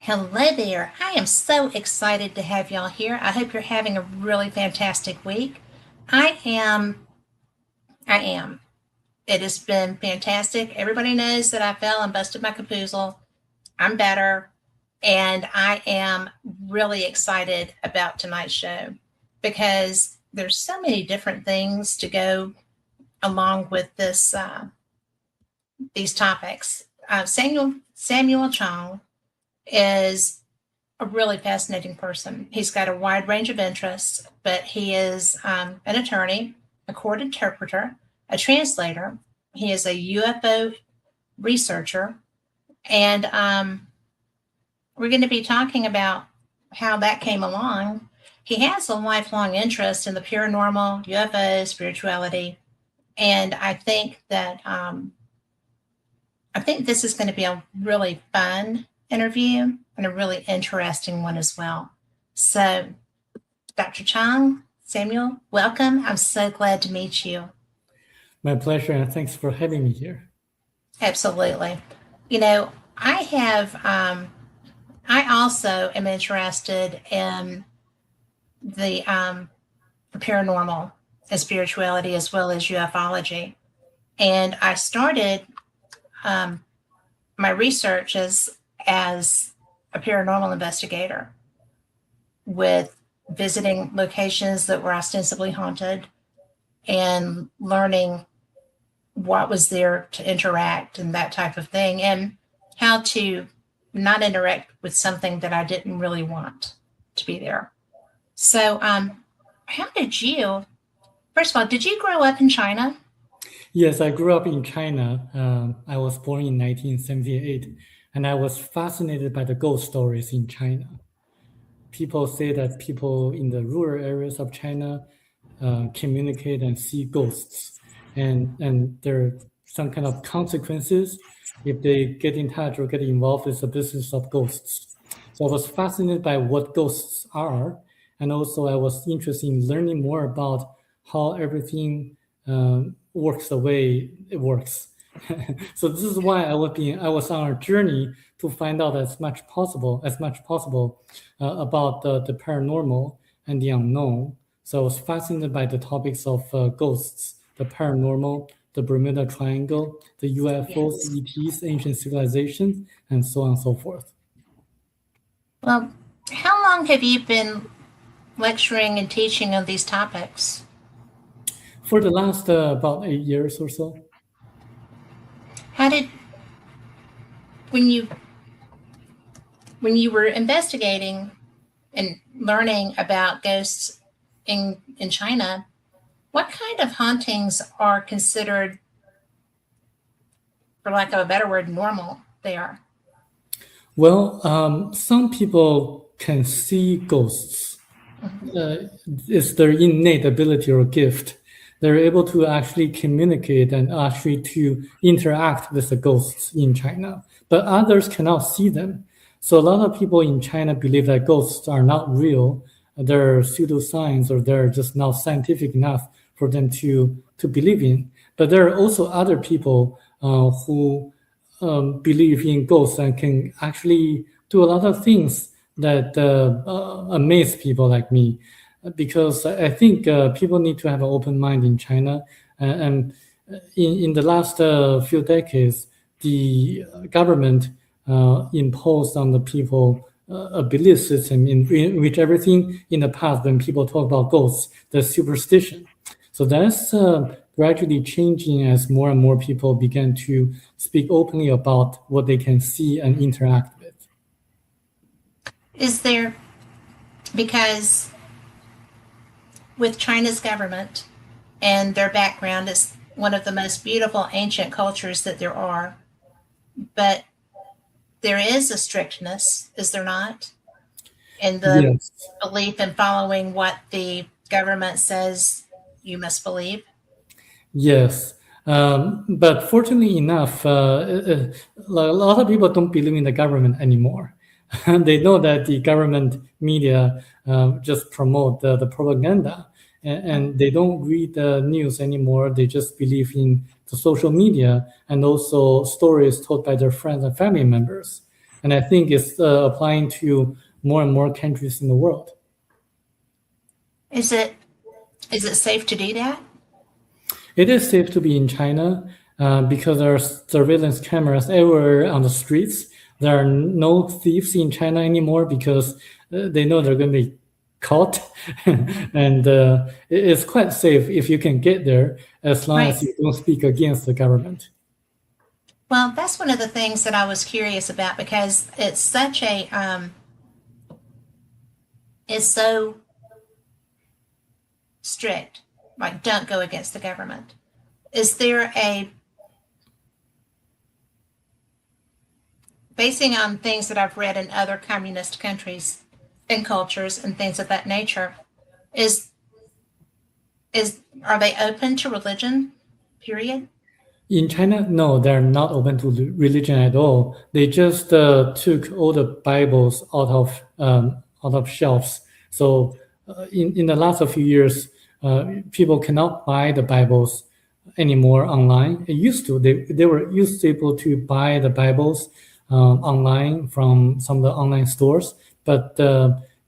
Hello there. I am so excited to have y'all here. I hope you're having a really fantastic week. I am. I am. It has been fantastic. Everybody knows that I fell and busted my capoozle. I'm better. And I am really excited about tonight's show because there's so many different things to go along with these topics. Samuel Chong is a really fascinating person. He's got a wide range of interests, but he is an attorney, a court interpreter, a translator. He is a UFO researcher, and we're going to be talking about how that came along. He has a lifelong interest in the paranormal, UFO, spirituality, and I think that this is going to be a really fun interview and a really interesting one as well. So, Dr. Chong, Samuel, welcome. I'm so glad to meet you. My pleasure, and thanks for having me here. Absolutely. You know, I also am interested in the paranormal and spirituality as well as ufology. And I started my research as a paranormal investigator with visiting locations that were ostensibly haunted and learning what was there to interact and that type of thing, and how to not interact with something that I didn't really want to be there. So how did you, first of all, did you grow up in China? Yes, I grew up in China. I was born in 1978, and I was fascinated by the ghost stories in China. People say that people in the rural areas of China communicate and see ghosts, and there are some kind of consequences if they get in touch or get involved with the business of ghosts. So I was fascinated by what ghosts are, and also I was interested in learning more about how everything works the way it works. So this is why I was on a journey to find out as much possible about the paranormal and the unknown. So I was fascinated by the topics of ghosts, the paranormal, the Bermuda Triangle, the UFOs, ETs, ancient civilizations, and so on and so forth. Well, how long have you been lecturing and teaching on these topics? For the last about 8 years or so. How did, when you were investigating and learning about ghosts in China, what kind of hauntings are considered, for lack of a better word, normal there? Well, some people can see ghosts. It's their innate ability or gift. They're able to actually communicate and actually to interact with the ghosts in China, but others cannot see them. So a lot of people in China believe that ghosts are not real. They're pseudoscience, or they're just not scientific enough for them to believe in. But there are also other people who believe in ghosts and can actually do a lot of things that amaze people like me. Because I think people need to have an open mind in China. And in the last few decades, the government imposed on the people a belief system in which everything in the past, when people talk about ghosts, there's superstition. So that's gradually changing as more and more people began to speak openly about what they can see and interact with. Is there, because with China's government and their background is one of the most beautiful ancient cultures that there are, but there is a strictness, is there not, in the belief in following what the government says you must believe? Yes, but fortunately enough, a lot of people don't believe in the government anymore. They know that the government media just promote the propaganda, and they don't read the news anymore. They just believe in the social media and also stories told by their friends and family members. and I think it's applying to more and more countries in the world. Is it safe to do that? It is safe to be in China because there are surveillance cameras everywhere on the streets. There are no thieves in China anymore because they know they're going to be caught, and it's quite safe if you can get there as long as you don't speak against the government. Well, that's one of the things that I was curious about because it's such a it's so strict. Like, don't go against the government. Is there basing on things that I've read in other communist countries and cultures and things of that nature, are they open to religion, period? In China, no, they're not open to religion at all. They just took all the Bibles out of shelves. So in the last few years, people cannot buy the Bibles anymore online. It used to. They were able to buy the Bibles online from some of the online stores, but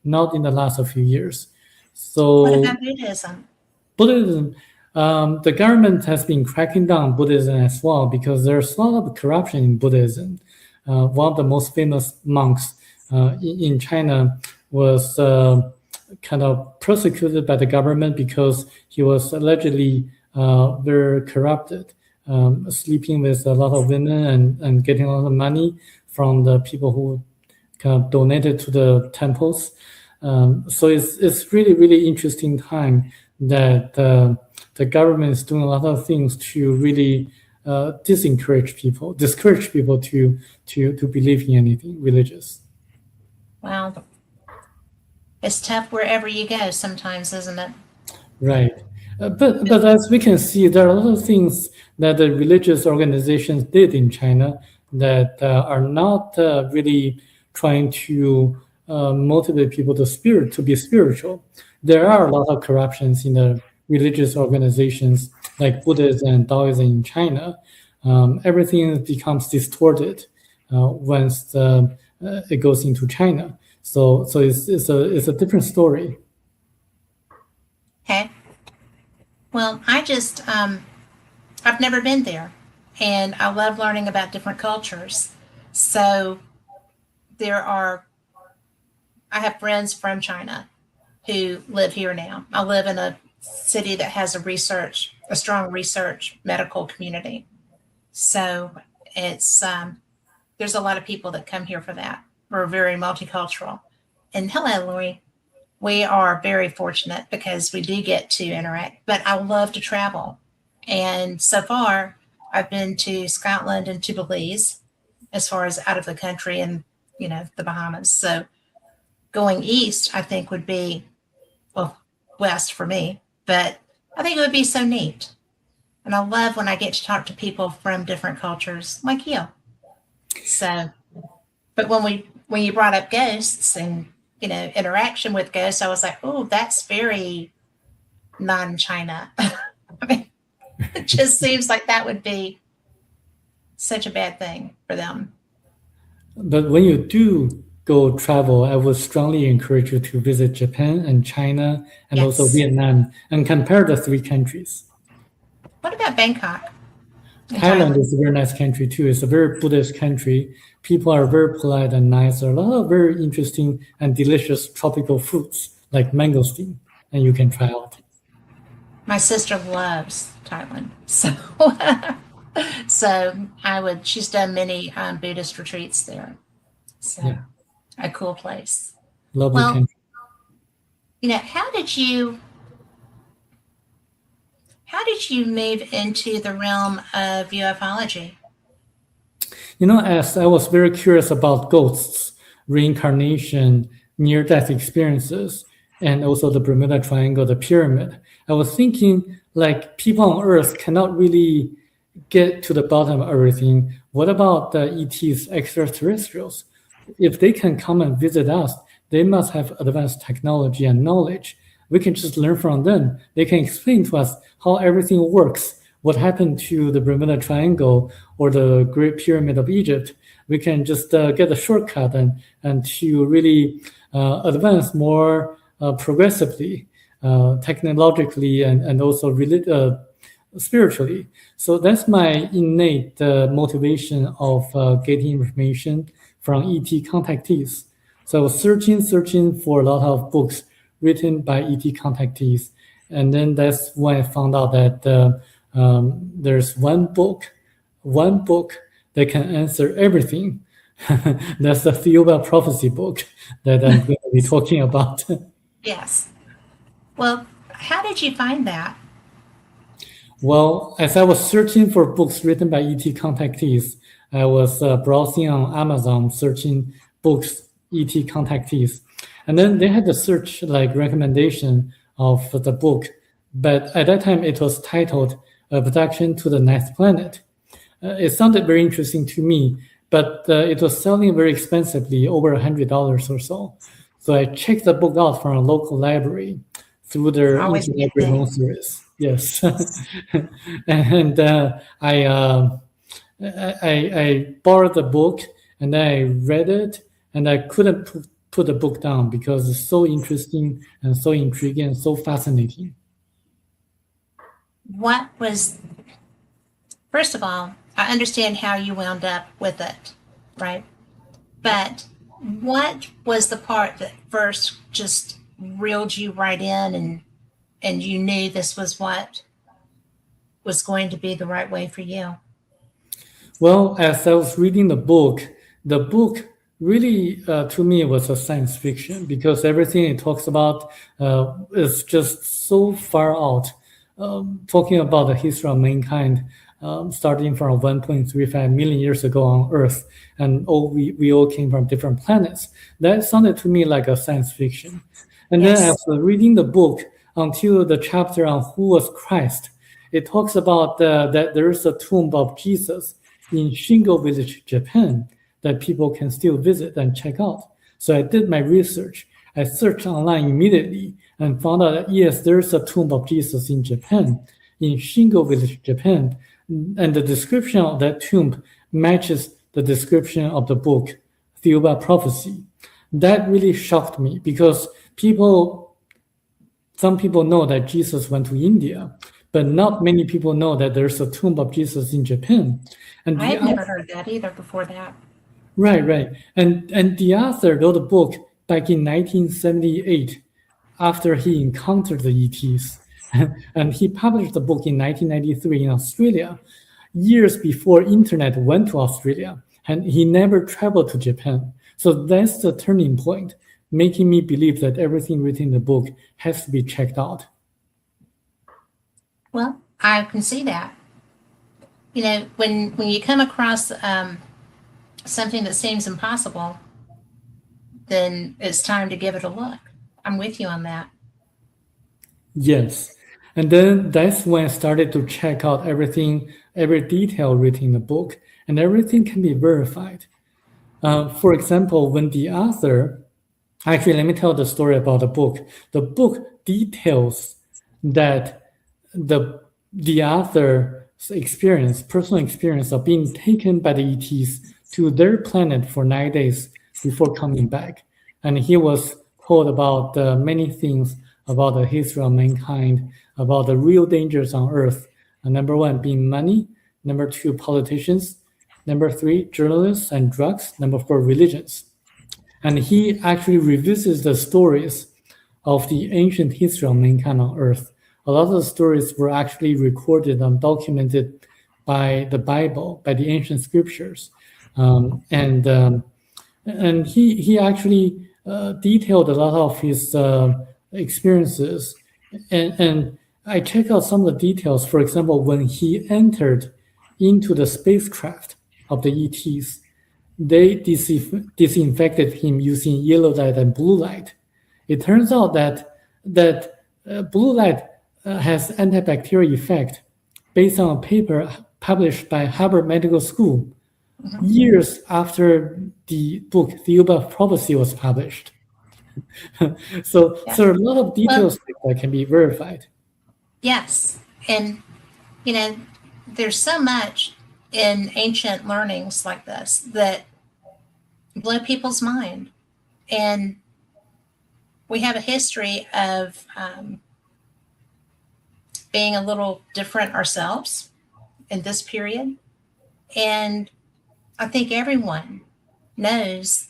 not in the last few years. So what about Buddhism? Buddhism, the government has been cracking down on Buddhism as well because there's a lot of corruption in Buddhism. One of the most famous monks in China was kind of persecuted by the government because he was allegedly very corrupted, sleeping with a lot of women and getting a lot of money from the people who kind of donated to the temples. So it's really, really interesting time that the government is doing a lot of things to really discourage people to believe in anything religious. Wow. It's tough wherever you go sometimes, isn't it? Right. But as we can see, there are a lot of things that the religious organizations did in China that are not really trying to motivate people to be spiritual. There are a lot of corruptions in the religious organizations like Buddhism and Taoism in China. Everything becomes distorted once it goes into China. So it's a different story. Okay. Well, I've never been there, and I love learning about different cultures. So I have friends from China who live here now. I live in a city that has a strong research medical community. So it's there's a lot of people that come here for that. We're very multicultural. And hello, Lori. We are very fortunate because we do get to interact, but I love to travel. And so far, I've been to Scotland and to Belize as far as out of the country and, the Bahamas. So going east, I think would be, well, west for me, but I think it would be so neat. And I love when I get to talk to people from different cultures like you. So, but when you brought up ghosts and, interaction with ghosts, I was like, oh, that's very non-China. I mean, it just seems like that would be such a bad thing for them. But when you do go travel, I would strongly encourage you to visit Japan and China and also Vietnam and compare the three countries. What about Bangkok? Thailand is a very nice country too. It's a very Buddhist country. People are very polite and nice. There are a lot of very interesting and delicious tropical fruits like mangosteen, and you can try out. My sister loves Thailand, so she's done many Buddhist retreats there. So a cool place. Lovely country. How did you move into the realm of ufology? As I was very curious about ghosts, reincarnation, near-death experiences, and also the Bermuda Triangle, the pyramid, I was thinking, like, people on Earth cannot really get to the bottom of everything. What about the ETs, extraterrestrials? If they can come and visit us, they must have advanced technology and knowledge. We can just learn from them. They can explain to us how everything works. what happened to the Bermuda Triangle or the Great Pyramid of Egypt. We can just get a shortcut and to really advance more progressively, technologically, and also spiritually. So that's my innate motivation of getting information from ET contactees. So I was searching for a lot of books written by ET contactees. And then that's when I found out that there's one book that can answer everything. That's the Thiaoouba Prophecy book that I'm going to be talking about. Yes. Well, how did you find that? Well, as I was searching for books written by ET contactees, I was browsing on Amazon, searching books, ET contactees. And then they had the search like recommendation of the book. But at that time, it was titled Abduction to the Ninth Planet. It sounded very interesting to me, but it was selling very expensively, over $100 or so. So I checked the book out from a local library through their interlibrary loan service. Yes, and I borrowed the book and I read it, and I couldn't put the book down because it's so interesting and so intriguing and so fascinating. What was, first of all, I understand how you wound up with it, right? But what was the part that first just reeled you right in and you knew this was what was going to be the right way for you? Well, as I was reading the book really, to me, was a science fiction because everything it talks about is just so far out. Talking about the history of mankind, starting from 1.35 million years ago on Earth, and we all came from different planets. That sounded to me like a science fiction. And Yes. then after reading the book until the chapter on who was Christ, it talks about that there is a tomb of Jesus in Shingo Village, Japan, that people can still visit and check out. So I did my research. I searched online immediately and found out that yes, there's a tomb of Jesus in Japan, in Shingo Village, Japan. And the description of that tomb matches the description of the book, Thiaoouba Prophecy. That really shocked me because some people know that Jesus went to India, but not many people know that there's a tomb of Jesus in Japan. And I've never heard that either before that. Right. And the author wrote a book back in 1978 after he encountered the ETs. And he published the book in 1993 in Australia, years before internet went to Australia. And he never traveled to Japan. So that's the turning point, making me believe that everything written in the book has to be checked out. Well, I can see that. You know, when you come across something that seems impossible, then it's time to give it a look. I'm with you on that. Yes. And then that's when I started to check out everything, every detail written in the book, and everything can be verified. For example, when the author, actually, let me tell the story about the book. The book details that the author's experience, personal experience of being taken by the ETs to their planet for 9 days before coming back. And he was told about many things about the history of mankind, about the real dangers on Earth. Number one, being money. Number two, politicians. Number three, journalists and drugs. Number four, religions. And he actually revisits the stories of the ancient history of mankind on Earth. A lot of the stories were actually recorded and documented by the Bible, by the ancient scriptures. And he actually detailed a lot of his experiences. And I checked out some of the details. For example, when he entered into the spacecraft of the ETs, they disinfected him using yellow light and blue light. It turns out that blue light has antibacterial effect based on a paper published by Harvard Medical School years after the book Thiaoouba Prophecy was published. So a lot of details that can be verified. Yes. And you know, there's so much in ancient learnings like this that blow people's mind. And we have a history of being a little different ourselves in this period. And I think everyone knows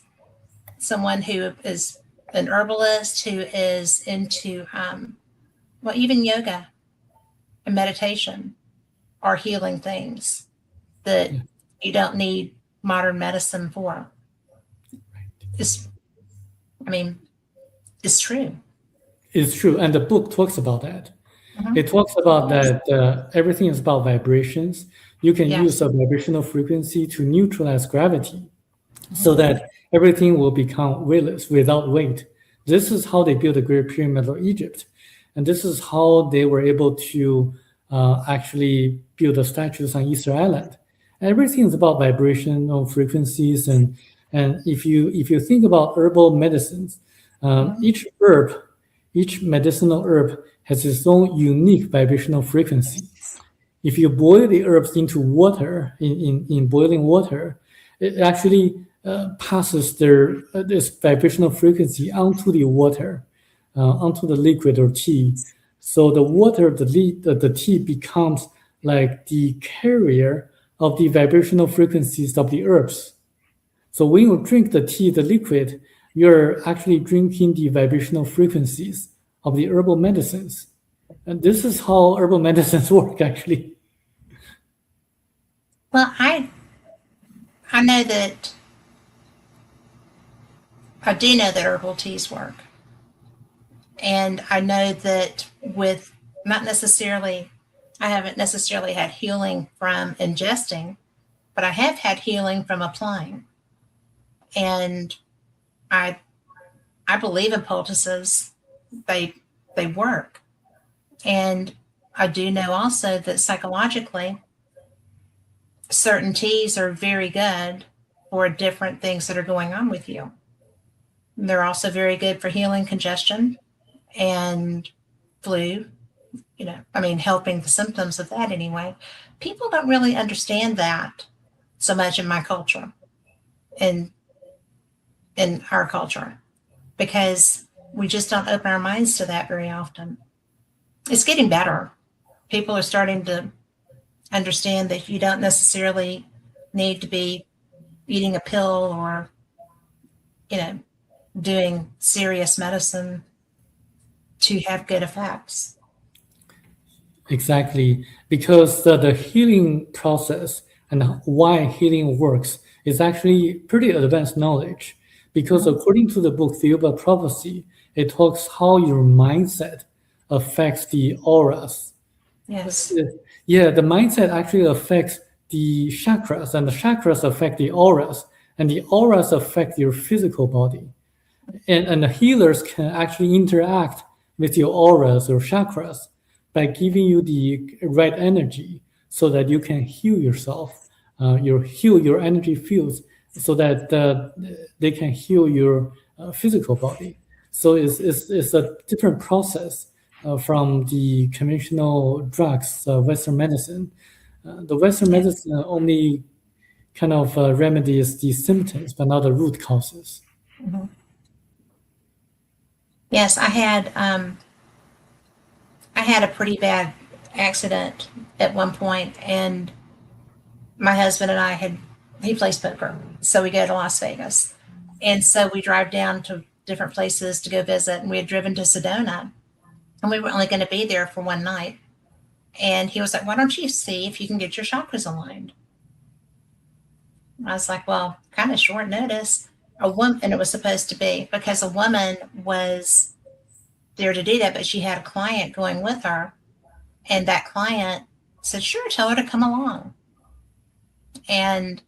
someone who is an herbalist who is into, well, even yoga and meditation are healing things that you don't need modern medicine for. It's, I mean, it's true. It's true, and the book talks about that. It talks about that everything is about vibrations. You can use a vibrational frequency to neutralize gravity so that everything will become weightless, without weight. This is how they built the Great Pyramid of Egypt. And this is how they were able to actually build the statues on Easter Island. Everything is about vibrational frequencies. And if you think about herbal medicines, each medicinal herb has its own unique vibrational frequency. If you boil the herbs into water, in boiling water, it actually passes this vibrational frequency onto the water, onto the liquid or tea. So the water, the tea becomes like the carrier of the vibrational frequencies of the herbs. So when you drink the tea, the liquid, you're actually drinking the vibrational frequencies of the herbal medicines. And this is how herbal medicines work, actually. Well, I know that I do know that herbal teas work. And I know that with not necessarily, I haven't necessarily had healing from ingesting, but I have had healing from applying. And I believe in poultices. They work. And I do know also that psychologically, certain teas are very good for different things that are going on with you. They're also very good for healing congestion and flu, helping the symptoms of that anyway. People don't really understand that so much in my culture, in our culture, because we just don't open our minds to that very often. It's getting better. People are starting to understand that you don't necessarily need to be eating a pill or, doing serious medicine to have good effects. Exactly, because the healing process and why healing works is actually pretty advanced knowledge. Because according to the book Thiaoouba Prophecy, it talks how your mindset affects the auras. Yes. Yeah, the mindset actually affects the chakras, and the chakras affect the auras, and the auras affect your physical body. And the healers can actually interact with your auras or chakras by giving you the right energy so that you can heal yourself, heal your energy fields so that they can heal your physical body. So it's a different process from the conventional drugs, Western medicine. The Western medicine only kind of remedies the symptoms, but not the root causes. Mm-hmm. Yes, I had a pretty bad accident at one point, and my husband and he plays poker, so we go to Las Vegas, and so we drive down to different places to go visit, and we had driven to Sedona, and we were only going to be there for one night, and he was like, "Why don't you see if you can get your chakras aligned?" I was like, "Well, kind of short notice." And it was supposed to be because a woman was there to do that, but she had a client going with her, and that client said, "Sure, tell her to come along." And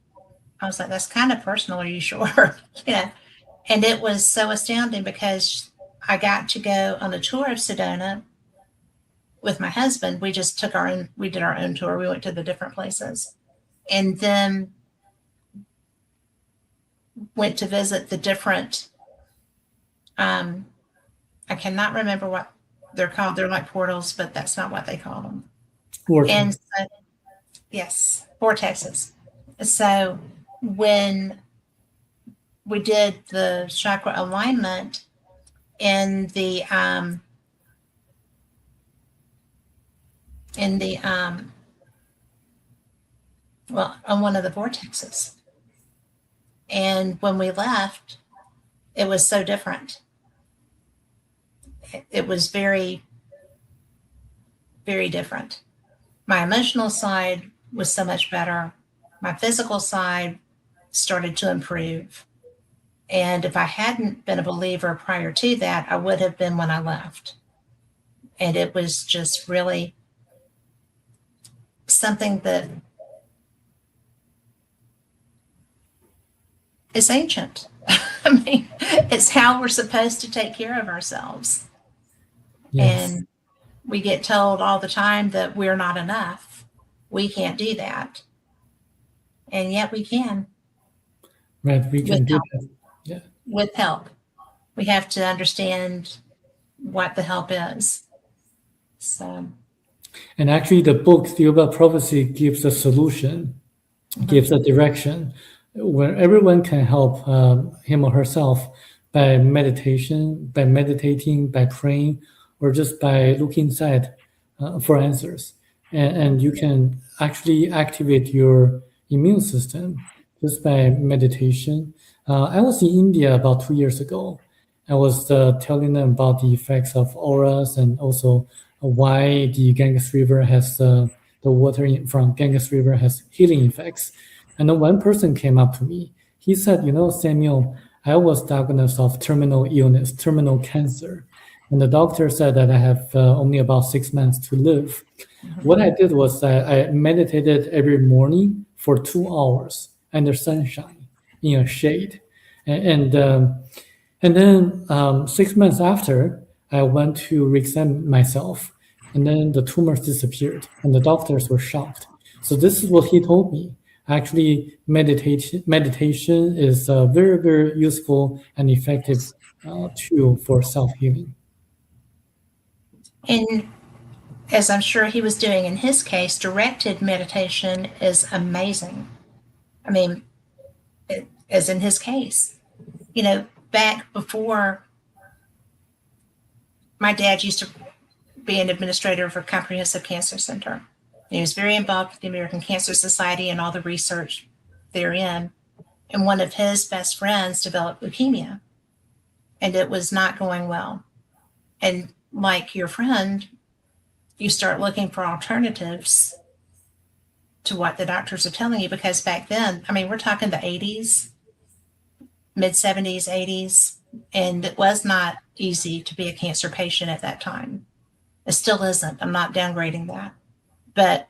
I was like, "That's kind of personal. Are you sure?" And it was so astounding because I got to go on a tour of Sedona with my husband. We just we did our own tour. We went to the different places, and then went to visit the different, I cannot remember what they're called. They're like portals, but that's not what they call them. And so, yes, vortexes. So when we did the chakra alignment in the well, on one of the vortexes, and when we left, it was so different. It was very, very different. My emotional side was so much better. My physical side started to improve. And if I hadn't been a believer prior to that, I would have been when I left. And it was just really something that is ancient. I mean, it's how we're supposed to take care of ourselves. Yes. And we get told all the time that we're not enough. We can't do that. And yet we can. Right, we can do help. that. Yeah. With help. We have to understand what the help is. So. And actually, the book Thiaoouba Prophecy gives a solution, gives a direction, where everyone can help him or herself by meditation, by meditating, by praying, or just by looking inside for answers. And you can actually activate your immune system just by meditation. I was in India about 2 years ago. I was telling them about the effects of auras and also why the Ganges River has the water from Ganges River has healing effects. And then one person came up to me. He said, Samuel, I was diagnosed of terminal illness, terminal cancer. And the doctor said that I have only about 6 months to live. What I did was I meditated every morning for 2 hours under sunshine in a shade. And then 6 months after, I went to re-examine myself, and then the tumors disappeared, and the doctors were shocked. So this is what he told me. Actually, meditation is a very, very useful and effective tool for self-healing. And as I'm sure he was doing in his case, directed meditation is amazing. I mean, as in his case, back before my dad used to be an administrator of a comprehensive cancer center. He was very involved with the American Cancer Society and all the research therein. And one of his best friends developed leukemia, and it was not going well. And like your friend, you start looking for alternatives to what the doctors are telling you, because back then, I mean, we're talking the 80s, mid 70s, 80s, and it was not easy to be a cancer patient at that time. It still isn't. I'm not downgrading that. But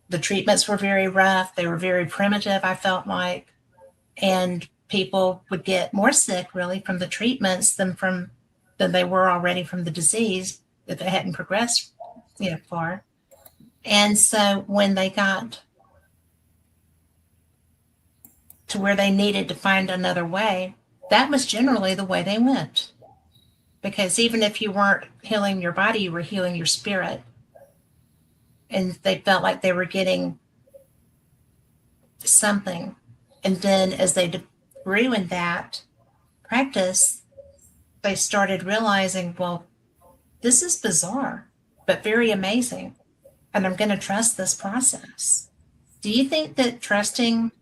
the treatments were very rough. They were very primitive, I felt like. And people would get more sick, really, from the treatments than they were already from the disease if it hadn't progressed far. And so when they got to where they needed to find another way, that was generally the way they went. Because even if you weren't healing your body, you were healing your spirit. And they felt like they were getting something. And then as they grew in that practice, they started realizing, well, this is bizarre, but very amazing. And I'm going to trust this process. Do you think that trusting,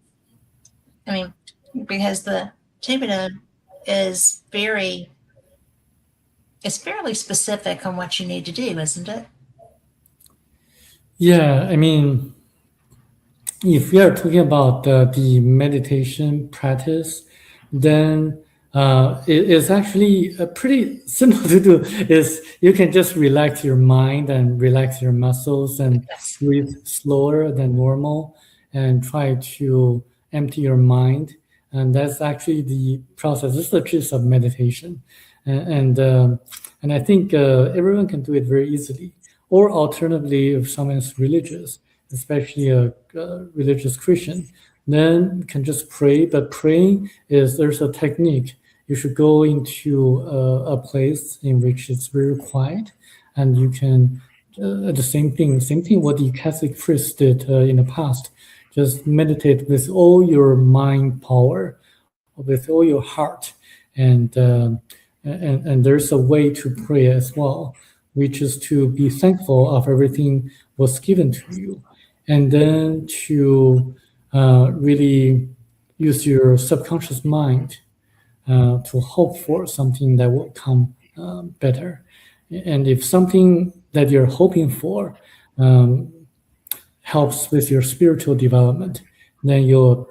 because the Thiaoouba is it's fairly specific on what you need to do, isn't it? Yeah, if we are talking about the meditation practice, then it is actually pretty simple to do. Is you can just relax your mind and relax your muscles and breathe slower than normal and try to empty your mind. And that's actually the process. This is the gist of meditation. And I think everyone can do it very easily. Or alternatively, if someone is religious, especially a religious Christian, then you can just pray. But praying there's a technique. You should go into a place in which it's very quiet, and you can the same thing what the Catholic priest did in the past. Just meditate with all your mind power, with all your heart, and there's a way to pray as well, which is to be thankful of everything was given to you, and then to really use your subconscious mind to hope for something that will come better. And if something that you're hoping for helps with your spiritual development, then you'll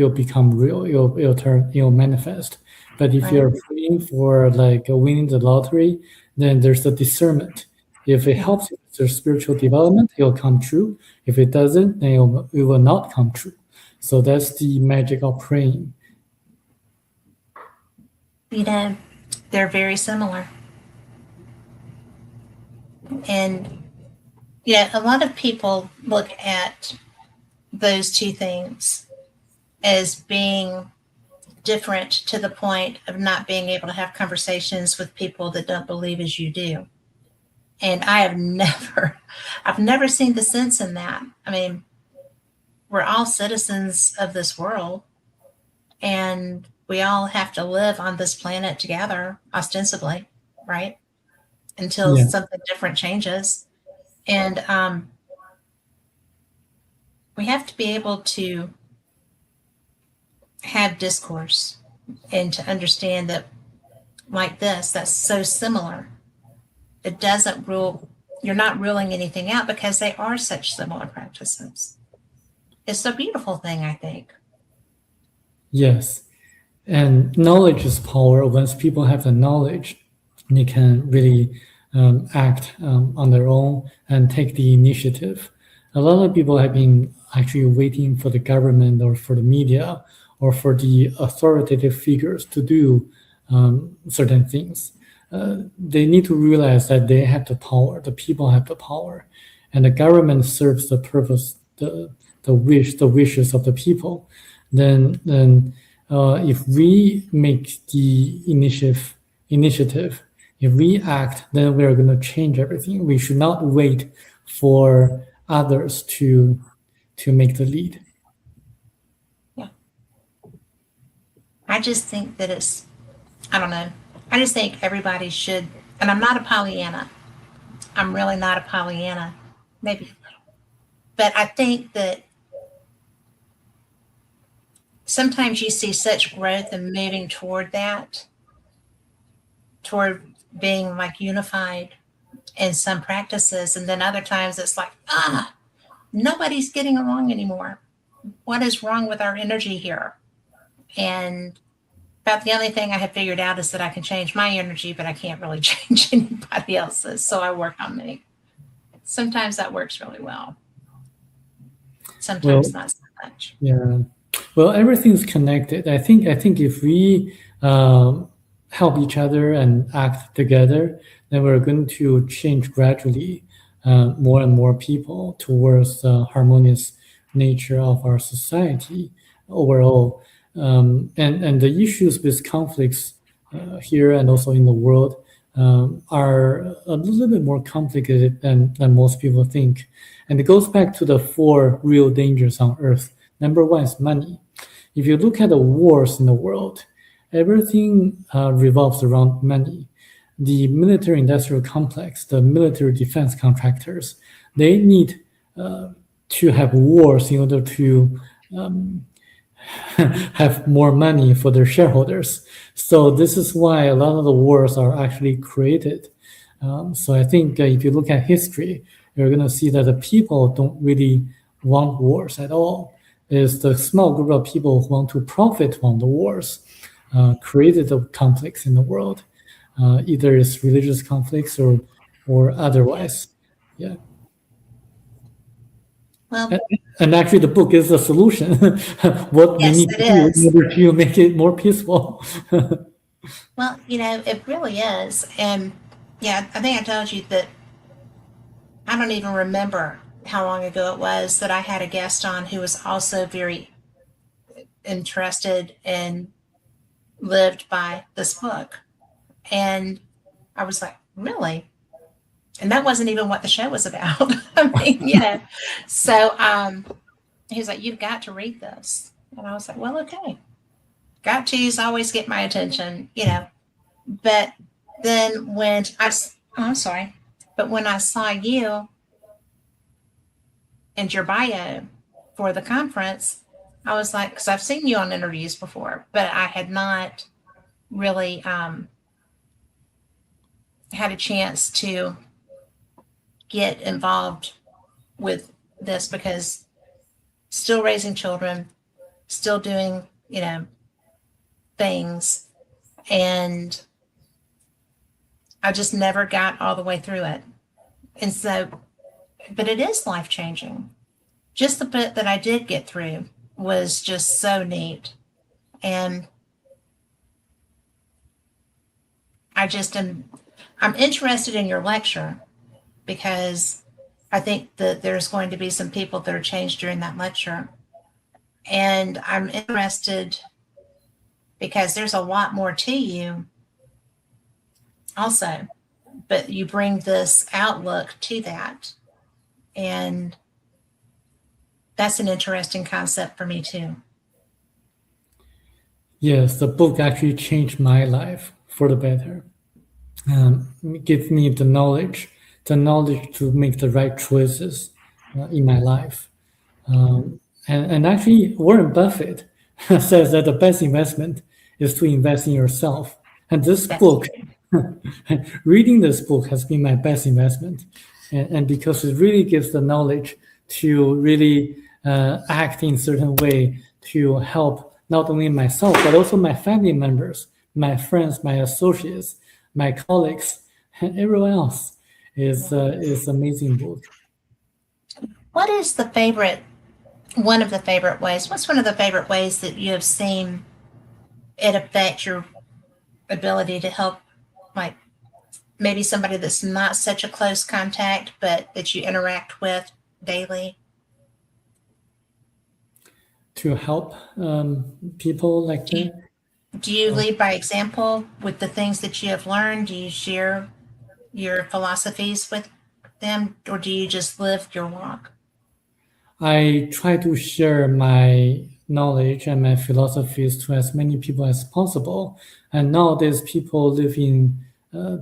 become real. You'll manifest. But if you're praying for like winning the lottery, then there's a discernment. If it helps you with your spiritual development, it'll come true. If it doesn't, then it will not come true. So that's the magic of praying. They're very similar. And a lot of people look at those two things as being different to the point of not being able to have conversations with people that don't believe as you do. And I've never seen the sense in that. I mean, we're all citizens of this world, and we all have to live on this planet together, ostensibly, right? Until something different changes. And we have to be able to have discourse and to understand that, like this, that's so similar. It doesn't rule, you're not ruling anything out because they are such similar practices. It's a beautiful thing, I think. Yes. And knowledge is power. Once people have the knowledge, they can really act on their own and take the initiative. A lot of people have been actually waiting for the government or for the media or for the authoritative figures to do certain things. They need to realize that they have the power, the people have the power, and the government serves the purpose, the wishes of the people. Then if we make the initiative, if we act, then we are going to change everything. We should not wait for others to make the lead. Yeah. I just think that I don't know. I just think everybody should, and I'm not a Pollyanna. I'm really not a Pollyanna. Maybe. But I think that sometimes you see such growth and moving toward that, toward being like unified in some practices. And then other times it's like, nobody's getting along anymore. What is wrong with our energy here? And about the only thing I have figured out is that I can change my energy, but I can't really change anybody else's. So I work on me. Sometimes that works really well. Sometimes not so much. Yeah. Well, everything's connected. I think if we help each other and act together, then we're going to change gradually more and more people towards the harmonious nature of our society overall. And the issues with conflicts here and also in the world are a little bit more complicated than most people think. And it goes back to the 4 real dangers on Earth. Number 1 is money. If you look at the wars in the world, everything revolves around money. The military-industrial complex, the military defense contractors, they need to have wars in order to have more money for their shareholders. So this is why a lot of the wars are actually created. So I think if you look at history, you're going to see that the people don't really want wars at all. It's the small group of people who want to profit from the wars created the conflicts in the world. Either it's religious conflicts or otherwise. Yeah. Well, and actually the book is a solution. What we need to do in order to make it more peaceful. Well, it really is. And I think I told you that I don't even remember how long ago it was that I had a guest on who was also very interested and lived by this book. And I was like, really? And that wasn't even what the show was about. I mean, you know, so he was like, "You've got to read this." And I was like, "Well, okay. Got to's always get my attention, you know." But then I'm sorry, but when I saw you and your bio for the conference, I was like, because I've seen you on interviews before, but I had not really had a chance to get involved with this because still raising children, still doing, you know, things. And I just never got all the way through it. And so, but it is life changing. Just the bit that I did get through was just so neat. And I'm interested in your lecture because I think that there's going to be some people that are changed during that lecture. And I'm interested because there's a lot more to you also, but you bring this outlook to that. And that's an interesting concept for me too. Yes, the book actually changed my life for the better. It gives me the knowledge to make the right choices in my life. And actually, Warren Buffett says that the best investment is to invest in yourself. And this That's book, reading this book has been my best investment. And because it really gives the knowledge to really act in a certain way to help not only myself, but also my family members, my friends, my associates, my colleagues, and everyone else is amazing book. What is one of the favorite ways? What's one of the favorite ways that you have seen it affect your ability to help, like maybe somebody that's not such a close contact, but that you interact with daily? To help people like that. Do you lead by example with the things that you have learned? Do you share your philosophies with them, or do you just live your walk? I try to share my knowledge and my philosophies to as many people as possible. And nowadays, people live in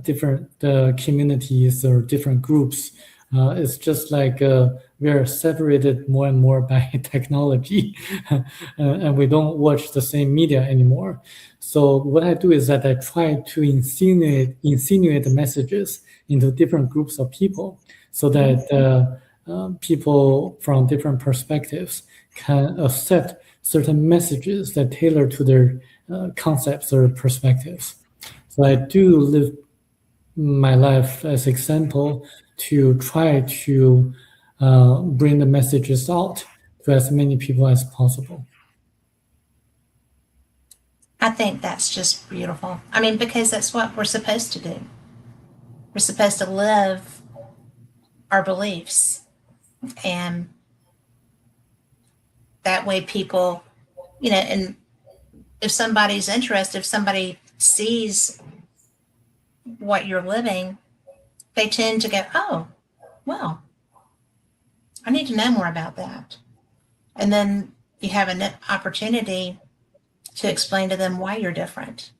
different communities or different groups. It's just like we are separated more and more by technology, and we don't watch the same media anymore. So what I do is that I try to insinuate the messages into different groups of people, so that people from different perspectives can accept certain messages that tailor to their concepts or perspectives. So I do live my life as example to try to bring the messages out to as many people as possible. I think that's just beautiful. I mean, because that's what we're supposed to do. We're supposed to live our beliefs, and that way people, you know, and if somebody's interested, if somebody sees what you're living, they tend to go, "Oh, well, I need to know more about that." And then you have an opportunity to explain to them why you're different.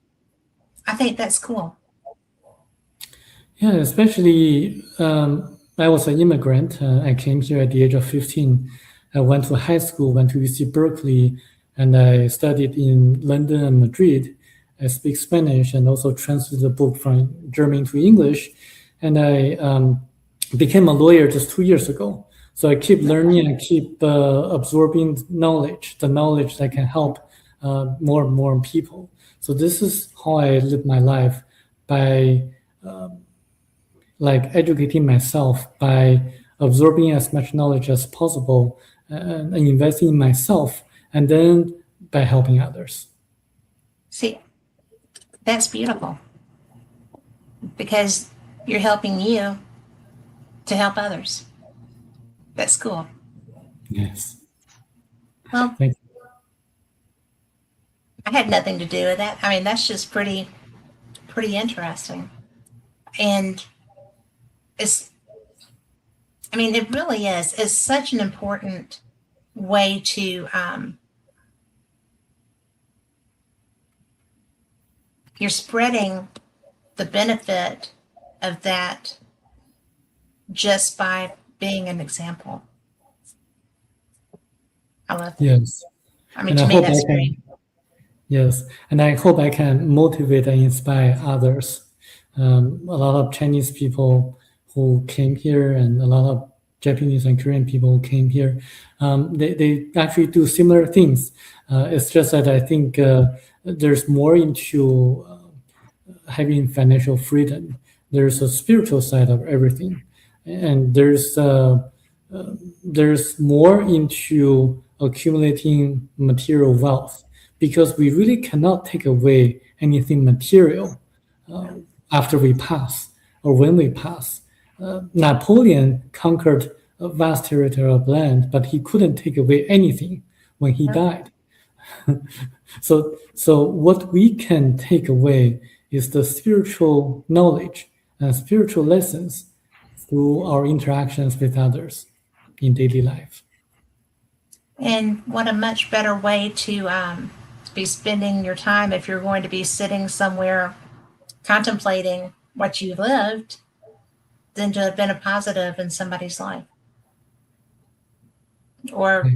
I think that's cool. Yeah, especially I was an immigrant. I came here at the age of 15. I went to high school, went to UC Berkeley, and I studied in London and Madrid. I speak Spanish and also translated the book from German to English. And I became a lawyer just 2 years ago. So I keep learning and keep absorbing knowledge, the knowledge that can help more and more people. So this is how I live my life, by like educating myself, by absorbing as much knowledge as possible, and investing in myself, and then by helping others. See, that's beautiful because you're helping you to help others. That's cool. Yes. Well, Thank you. I had nothing to do with that. I mean, that's just pretty interesting. And it's, I mean, it really is. It's such an important way to, you're spreading the benefit of that just by being an example. I love that. Yes. I mean, And to I me, hope that's I great. can, yes, and I hope I can motivate and inspire others. A lot of Chinese people who came here and a lot of Japanese and Korean people who came here, they actually do similar things. It's just that I think there's more into having financial freedom. There's a spiritual side of everything, and there's more into accumulating material wealth because we really cannot take away anything material after we pass or when we pass. Napoleon conquered a vast territory of land, but he couldn't take away anything when he died. So what we can take away is the spiritual knowledge and spiritual lessons through our interactions with others in daily life. And what a much better way to be spending your time if you're going to be sitting somewhere contemplating what you lived than to have been a positive in somebody's life or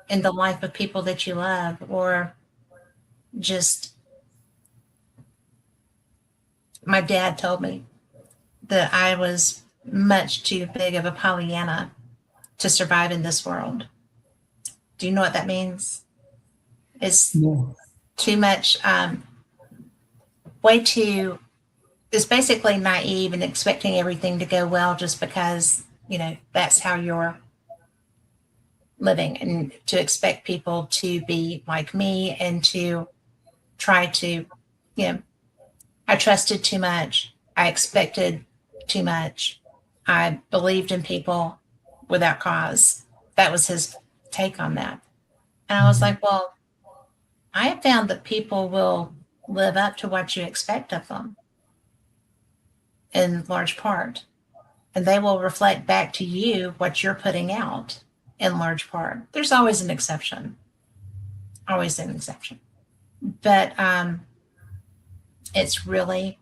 in the life of people that you love, or just, my dad told me that I was much too big of a Pollyanna to survive in this world. Do you know what that means? It's No. too much, way too, it's basically naive and expecting everything to go well just because, that's how you're living, and to expect people to be like me and to try to, I trusted too much. I expected too much. I believed in people without cause. That was his take on that. And I was like, well, I have found that people will live up to what you expect of them in large part. And they will reflect back to you what you're putting out in large part. There's always an exception, always an exception. But it's really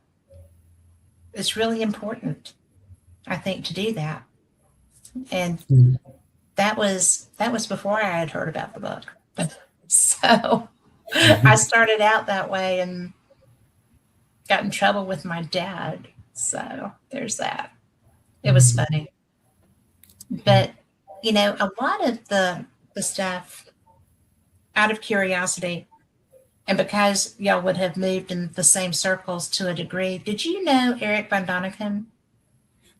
important, I think, to do that. And that was before I had heard about the book. So I started out that way and got in trouble with my dad. So there's that. It was funny. But, a lot of the stuff, out of curiosity, and because y'all would have moved in the same circles to a degree, did you know Eric von Däniken?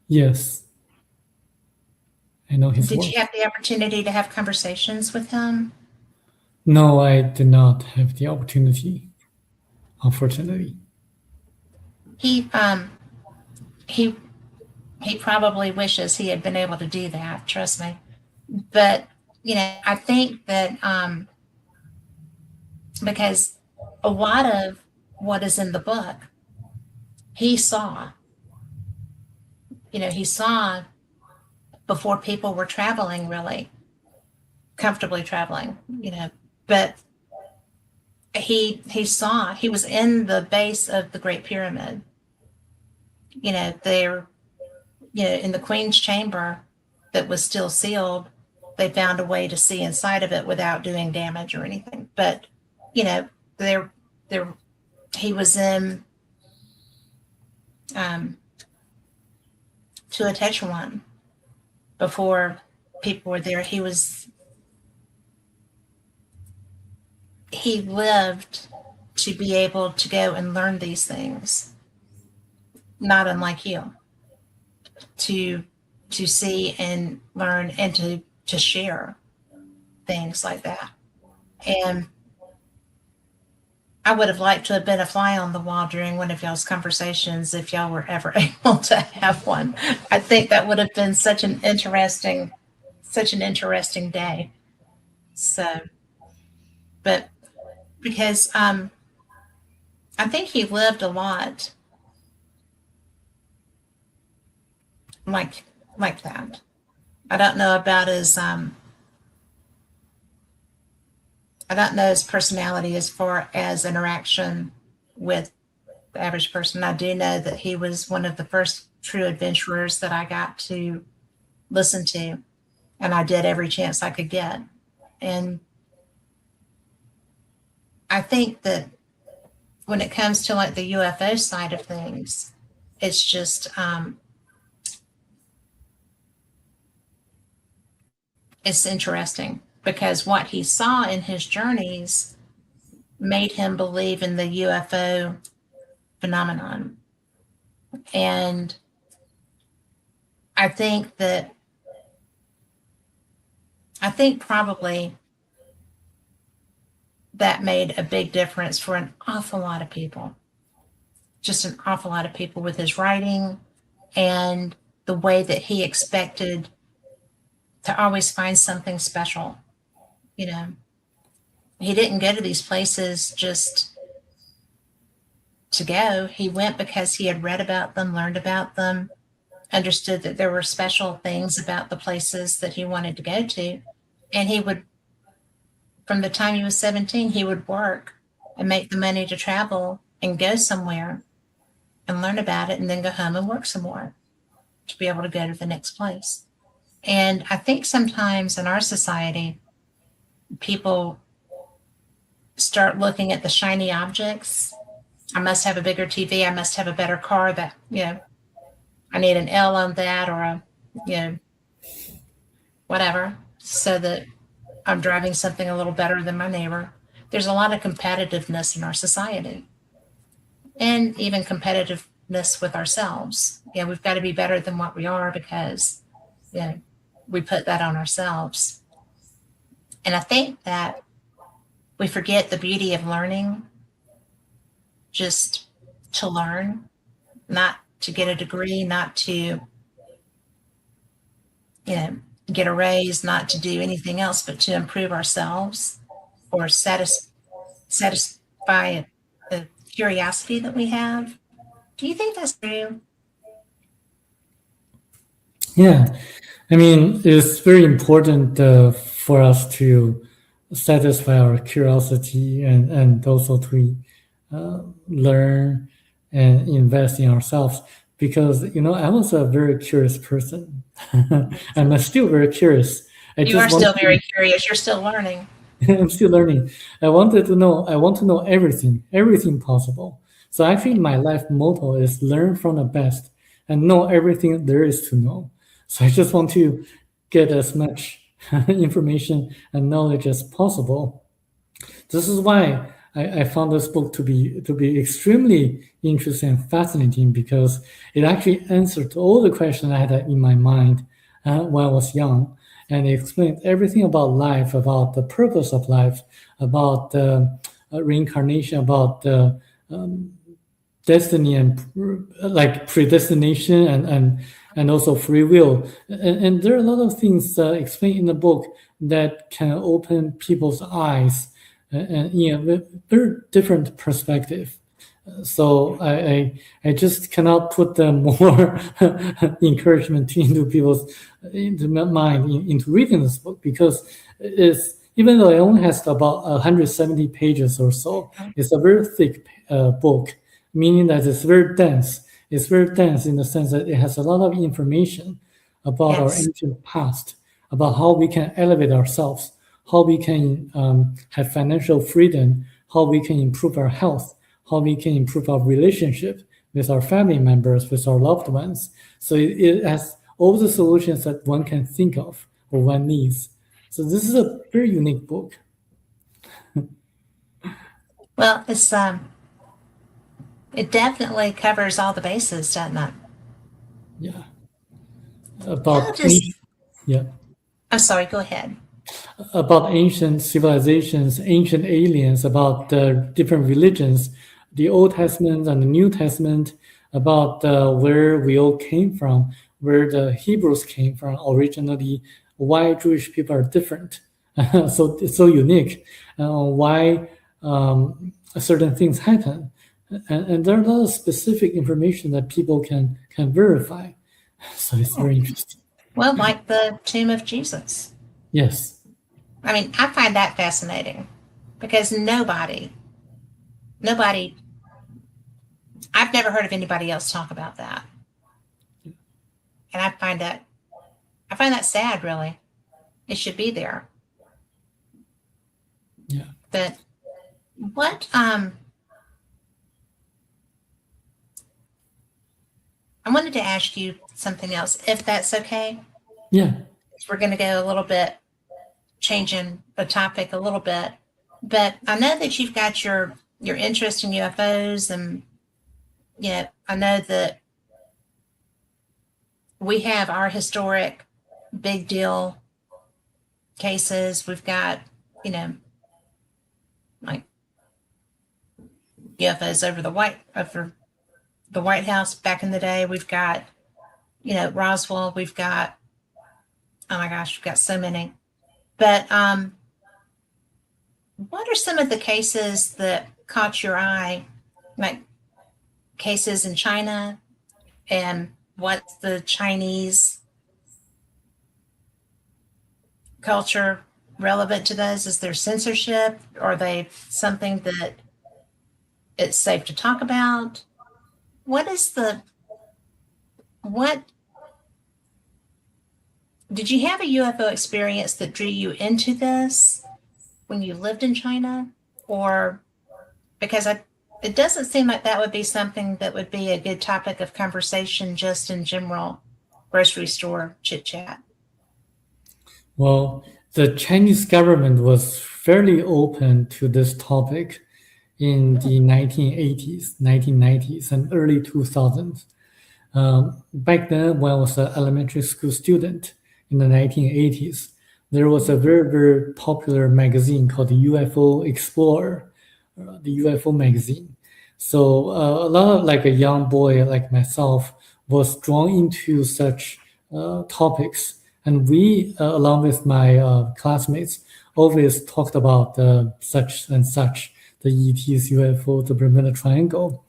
Yes, I know his Did work. you have the opportunity to have conversations with him? No, I did not have the opportunity, unfortunately. He probably wishes he had been able to do that, trust me. But, I think that because a lot of what is in the book, he saw before people were traveling, really comfortably traveling, but he saw, he was in the base of the Great Pyramid, there, in the Queen's chamber that was still sealed. They found a way to see inside of it without doing damage or anything. But, there, he was in Teotihuacan before people were there. He lived to be able to go and learn these things, not unlike you, to see and learn and to share things like that. And I would have liked to have been a fly on the wall during one of y'all's conversations if y'all were ever able to have one. I think that would have been such an interesting day. So, but because I think he lived a lot like that. I don't know about his personality as far as interaction with the average person. I do know that he was one of the first true adventurers that I got to listen to, and I did every chance I could get. And I think that when it comes to like the UFO side of things, it's just it's interesting because what he saw in his journeys made him believe in the UFO phenomenon. And I think probably that made a big difference for an awful lot of people. Just an awful lot of people with his writing and the way that he expected to always find something special. You know, he didn't go to these places just to go. He went because he had read about them, learned about them, understood that there were special things about the places that he wanted to go to. And he would, from the time he was 17, he would work and make the money to travel and go somewhere and learn about it and then go home and work some more to be able to go to the next place. And I think sometimes in our society, people start looking at the shiny objects. I must have a bigger TV. I must have a better car that, I need an L on that or whatever, so that I'm driving something a little better than my neighbor. There's a lot of competitiveness in our society and even competitiveness with ourselves. We've got to be better than what we are because, we put that on ourselves. And I think that we forget the beauty of learning, just to learn, not to get a degree, not to, get a raise, not to do anything else, but to improve ourselves or satisfy the curiosity that we have. Do you think that's true? Yeah. I mean, it's very important for us to satisfy our curiosity and also to learn and invest in ourselves because, I was a very curious person. I'm still very curious. You are still very curious. You're still learning. I'm still learning. I want to know everything possible. So I think my life motto is learn from the best and know everything there is to know. So I just want to get as much information and knowledge as possible. This is why I found this book to be extremely interesting and fascinating because it actually answered all the questions I had in my mind when I was young, and it explained everything about life, about the purpose of life, about reincarnation, about destiny and like predestination and also free will. And there are a lot of things explained in the book that can open people's eyes and very different perspective. So I just cannot put more encouragement into my mind into reading this book because it's, even though it only has about 170 pages or so, it's a very thick book, meaning that it's very dense. It's very dense in the sense that it has a lot of information about our ancient past, about how we can elevate ourselves, how we can have financial freedom, how we can improve our health, how we can improve our relationship with our family members, with our loved ones. So it has all the solutions that one can think of or one needs. So this is a very unique book. Well, it's it definitely covers all the bases, doesn't it? Yeah. I'm sorry, go ahead. About ancient civilizations, ancient aliens, about different religions, the Old Testament and the New Testament, about where we all came from, where the Hebrews came from originally, why Jewish people are different, so it's so unique, why certain things happen. And there are a lot of specific information that people can verify. So it's very interesting. Well, like the tomb of Jesus. Yes. I mean, I find that fascinating because nobody, I've never heard of anybody else talk about that. And I find that sad, really. It should be there. Yeah. But what, I wanted to ask you something else, if that's okay. Yeah. We're going to go a little bit, changing the topic a little bit. But I know that you've got your interest in UFOs, and I know that we have our historic big deal cases. We've got, like UFOs over the White House back in the day. We've got, Roswell. We've got, oh my gosh, we've got so many. But what are some of the cases that caught your eye, like cases in China, and what's the Chinese culture relevant to those? Is there censorship? Are they something that it's safe to talk about? What did you have a UFO experience that drew you into this when you lived in China? Or because it doesn't seem like that would be something that would be a good topic of conversation just in general grocery store chit chat. Well, the Chinese government was fairly open to this topic in the 1980s, 1990s, and early 2000s. Back then, when I was an elementary school student in the 1980s, there was a very, very popular magazine called the UFO Explorer, the UFO magazine. So a lot of like a young boy like myself was drawn into such topics. And we, along with my classmates, always talked about such and such, the ETs, UFO, the Bermuda Triangle.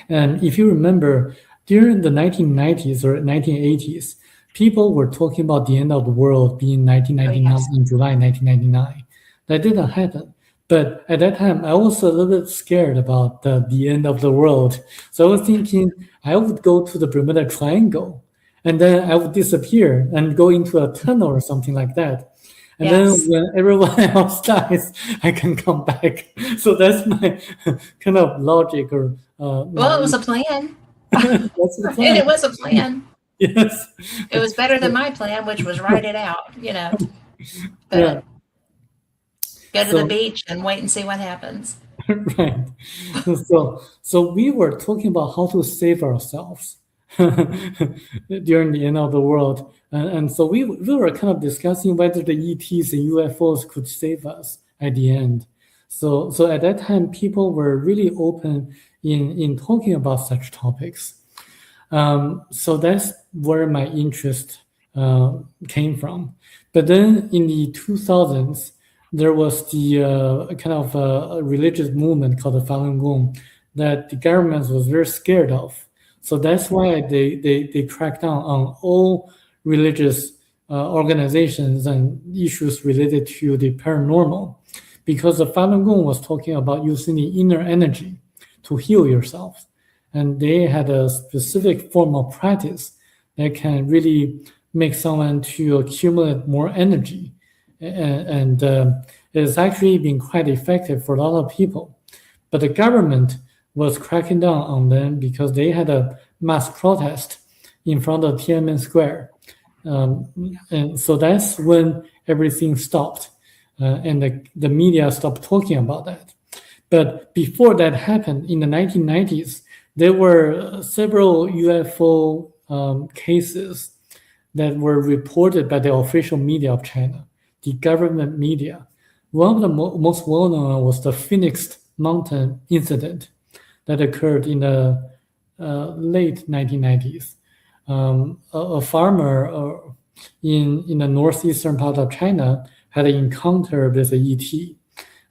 And if you remember, during the 1990s or 1980s, people were talking about the end of the world being 1999, in July 1999. That didn't happen. But at that time, I was a little bit scared about the end of the world. So I was thinking I would go to the Bermuda Triangle, and then I would disappear and go into a tunnel or something like that. And then when everyone else dies, I can come back. So that's my kind of logic. Or well, it was a plan. That's the plan. And it was a plan. Yes. It was better than my plan, which was write it out, But go to the beach and wait and see what happens. Right. So we were talking about how to save ourselves during the end of the world. And so we were kind of discussing whether the ETs and UFOs could save us at the end. So at that time, people were really open in talking about such topics. So that's where my interest came from. But then in the 2000s, there was the kind of a religious movement called the Falun Gong that the government was very scared of. So that's why they cracked down on all religious organizations and issues related to the paranormal, because the Falun Gong was talking about using the inner energy to heal yourself. And they had a specific form of practice that can really make someone to accumulate more energy. And it's actually been quite effective for a lot of people. But the government was cracking down on them because they had a mass protest in front of Tiananmen Square. And so that's when everything stopped. And the media stopped talking about that. But before that happened, in the 1990s, there were several UFO cases that were reported by the official media of China, the government media. One of the most well-known was the Phoenix Mountain incident that occurred in the late 1990s. A farmer in the northeastern part of China had an encounter with an ET,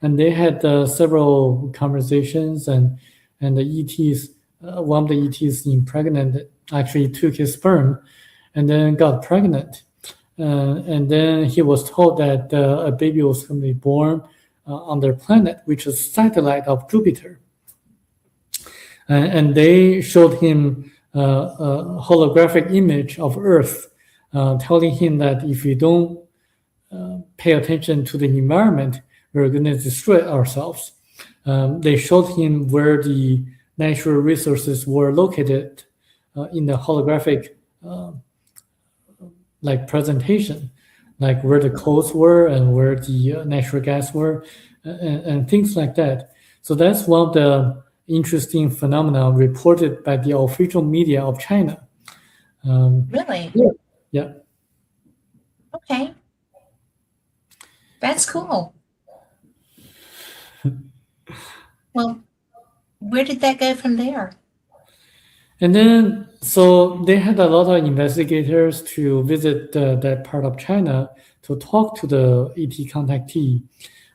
and they had several conversations, and the ETs one of the ETs impregnated, actually took his sperm and then got pregnant. And then he was told that a baby was going to be born on their planet, which is a satellite of Jupiter. And they showed him a holographic image of Earth, telling him that if you don't pay attention to the environment, we're going to destroy ourselves. They showed him where the natural resources were located in the holographic like presentation, like where the coals were and where the natural gas were, and things like that. So that's one of the interesting phenomena reported by the official media of China. Really? Yeah. Okay. That's cool. Well, where did that go from there? And then, so they had a lot of investigators to visit that part of China to talk to the ET contactee.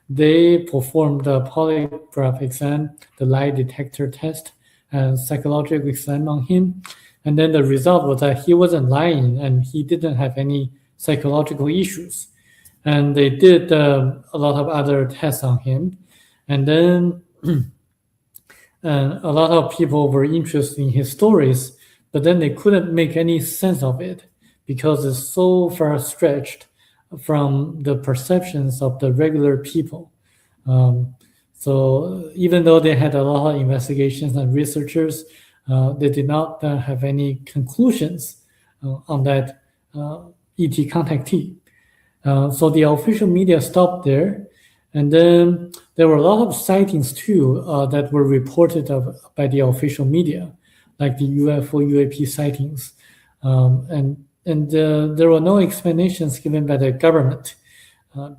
They performed the polygraph exam, the lie detector test, and psychological exam on him. And then the result was that he wasn't lying and he didn't have any psychological issues. And they did a lot of other tests on him. And then a lot of people were interested in his stories, but then they couldn't make any sense of it because it's so far stretched from the perceptions of the regular people. So even though they had a lot of investigations and researchers, they did not have any conclusions on that ET contactee. So the official media stopped there. And then there were a lot of sightings too that were reported by the official media, like the UFO, UAP sightings. And there were no explanations given by the government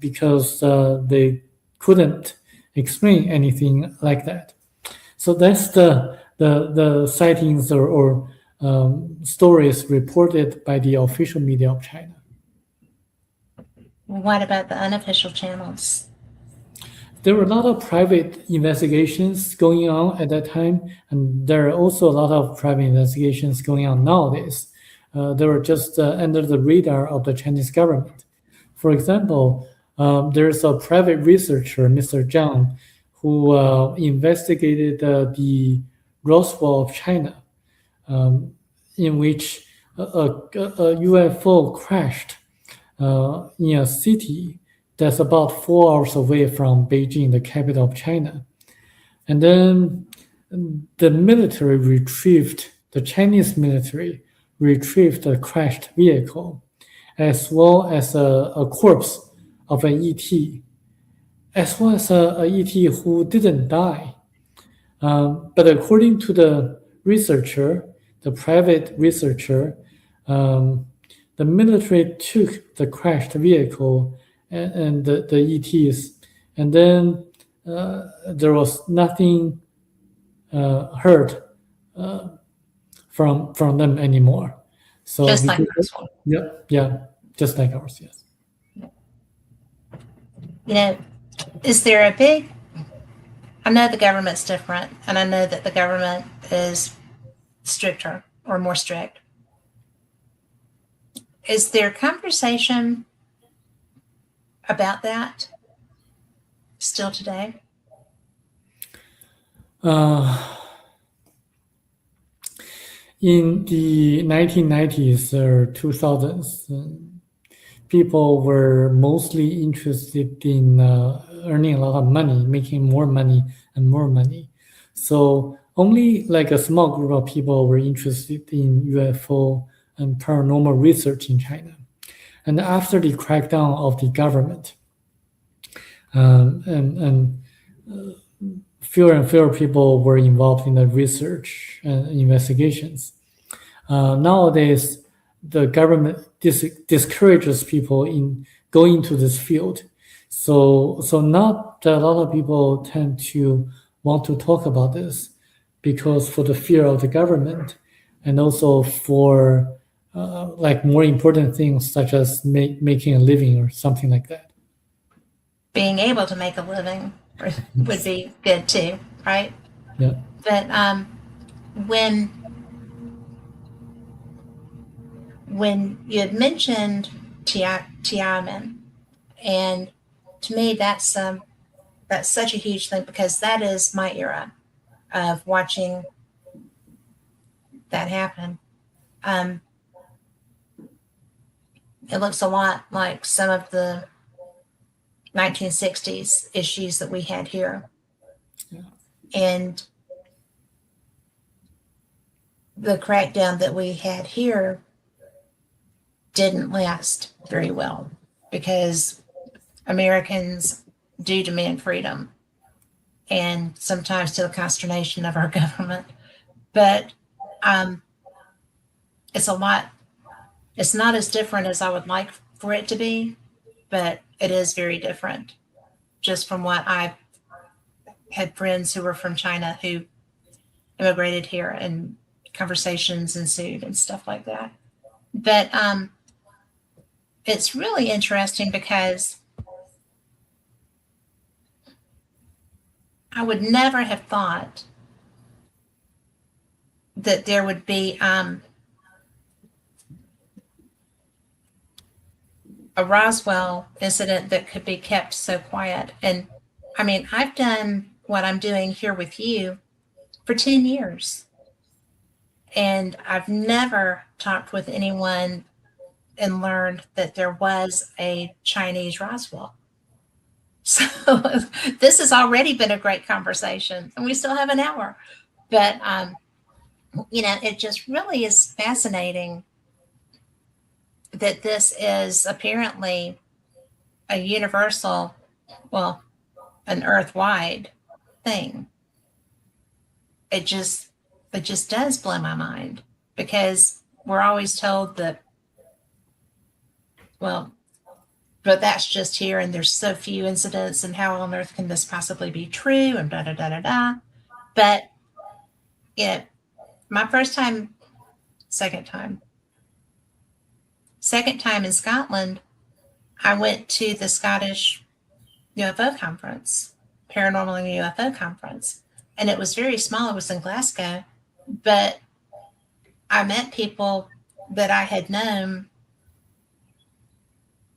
because they couldn't explain anything like that. So that's the sightings or stories reported by the official media of China. What about the unofficial channels? There were a lot of private investigations going on at that time, and there are also a lot of private investigations going on nowadays. They were just under the radar of the Chinese government. For example, there's a private researcher, Mr. Chong, who investigated the Roswell of China, in which a UFO crashed in a city that's about 4 hours away from Beijing, the capital of China. And then the Chinese military retrieved the crashed vehicle, as well as a corpse of an ET, as well as a ET who didn't die. But according to the researcher, the private researcher, the military took the crashed vehicle and the ETs, and then there was nothing heard from them anymore. So just like this one. Yeah, just like ours, yes. You know, is there a big? I know the government's different, and I know that the government is stricter or more strict. Is there conversation about that still today? In the 1990s or 2000s, people were mostly interested in earning a lot of money, making more money and more money. So only like a small group of people were interested in UFO and paranormal research in China. And after the crackdown of the government, fewer and fewer people were involved in the research and investigations. Nowadays, the government discourages people in going into this field. So not a lot of people tend to want to talk about this because for the fear of the government and also for like more important things such as making a living or something like that. Being able to make a living would be good too, right? Yeah. But when you had mentioned Tiananmen, and to me that's such a huge thing, because that is my era of watching that happen. It looks a lot like some of the 1960s issues that we had here. Yeah. And the crackdown that we had here didn't last very well, because Americans do demand freedom, and sometimes to the consternation of our government. But it's not as different as I would like for it to be, but it is very different. Just from what I've had friends who were from China who immigrated here, and conversations ensued and stuff like that. But it's really interesting, because I would never have thought that there would be a Roswell incident that could be kept so quiet. And I mean, I've done what I'm doing here with you for 10 years. And I've never talked with anyone and learned that there was a Chinese Roswell. So this has already been a great conversation, and we still have an hour. But, it just really is fascinating that this is apparently a universal, well, an earth-wide thing. It just does blow my mind, because we're always told that, well, but that's just here, and there's so few incidents, and how on earth can this possibly be true, and da da da da da. But my second time in Scotland, I went to the Scottish UFO conference, paranormal and UFO conference, and it was very small. It was in Glasgow, but I met people that I had known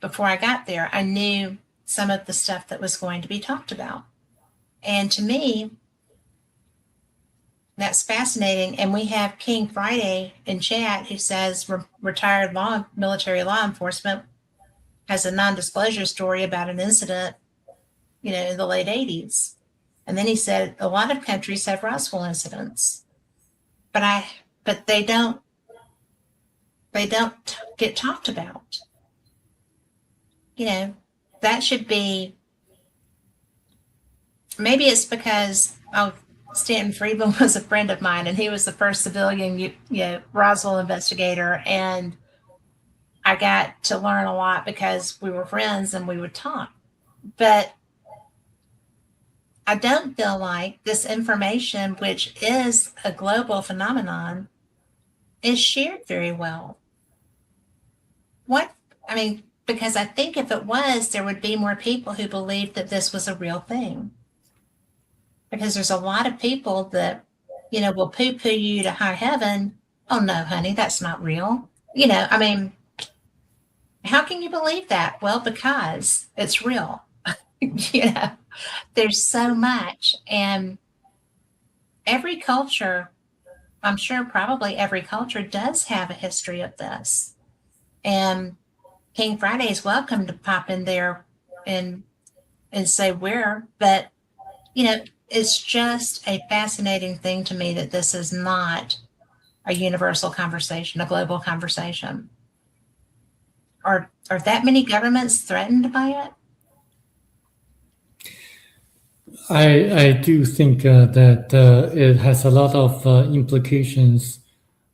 before I got there. I knew some of the stuff that was going to be talked about. And to me, that's fascinating. And we have King Friday in chat who says retired military law enforcement has a non-disclosure story about an incident, in the late 80s. And then he said a lot of countries have Roswell incidents, but they don't get talked about. That should be, maybe it's because Stanton Friedman was a friend of mine, and he was the first civilian Roswell investigator, and I got to learn a lot because we were friends and we would talk. But I don't feel like this information, which is a global phenomenon, is shared very well. Because I think if it was, there would be more people who believed that this was a real thing. Because there's a lot of people that, will poo-poo you to high heaven. Oh, no, honey, that's not real. How can you believe that? Well, because it's real. There's so much. And every culture, I'm sure probably every culture does have a history of this. And King Friday is welcome to pop in there and say where, but it's just a fascinating thing to me that this is not a universal conversation, a global conversation. Are that many governments threatened by it? I do think that it has a lot of implications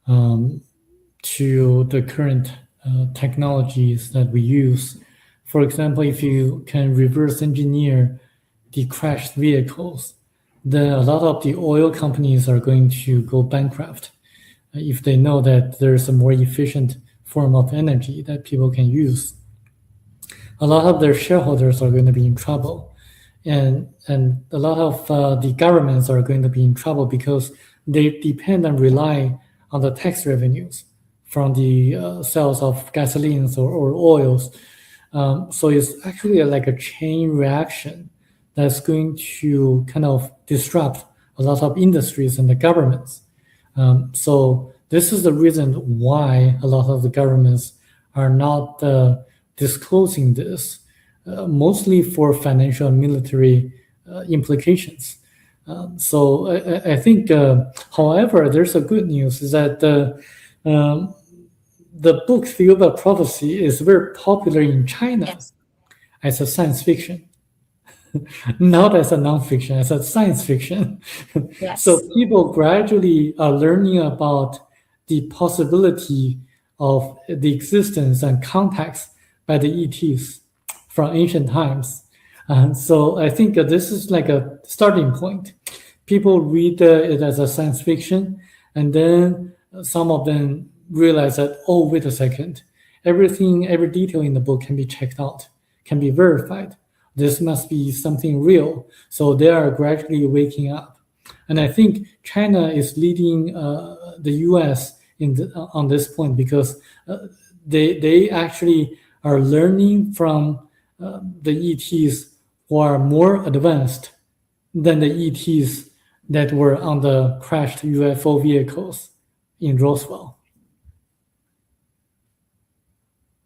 to the current technologies that we use. For example, if you can reverse engineer the crashed vehicles, then a lot of the oil companies are going to go bankrupt if they know that there's a more efficient form of energy that people can use. A lot of their shareholders are going to be in trouble. And a lot of the governments are going to be in trouble, because they depend and rely on the tax revenues from the sales of gasolines or oils. So it's actually like a chain reaction that's going to kind of disrupt a lot of industries and the governments. So this is the reason why a lot of the governments are not disclosing this, mostly for financial and military implications. So I think, however, there's a good news is that the book Thiaoouba Prophecy is very popular in China Yes. as a science fiction, not as a nonfiction, as a science fiction. Yes. So people gradually are learning about the possibility of the existence and contacts by the ETs from ancient times. So I think this is like a starting point. People read it as a science fiction, and then some of them realize that, oh, wait a second, every detail in the book can be checked out, can be verified. This must be something real. So they are gradually waking up. And I think China is leading the US on this point because they actually are learning from the ETs who are more advanced than the ETs that were on the crashed UFO vehicles in Roswell.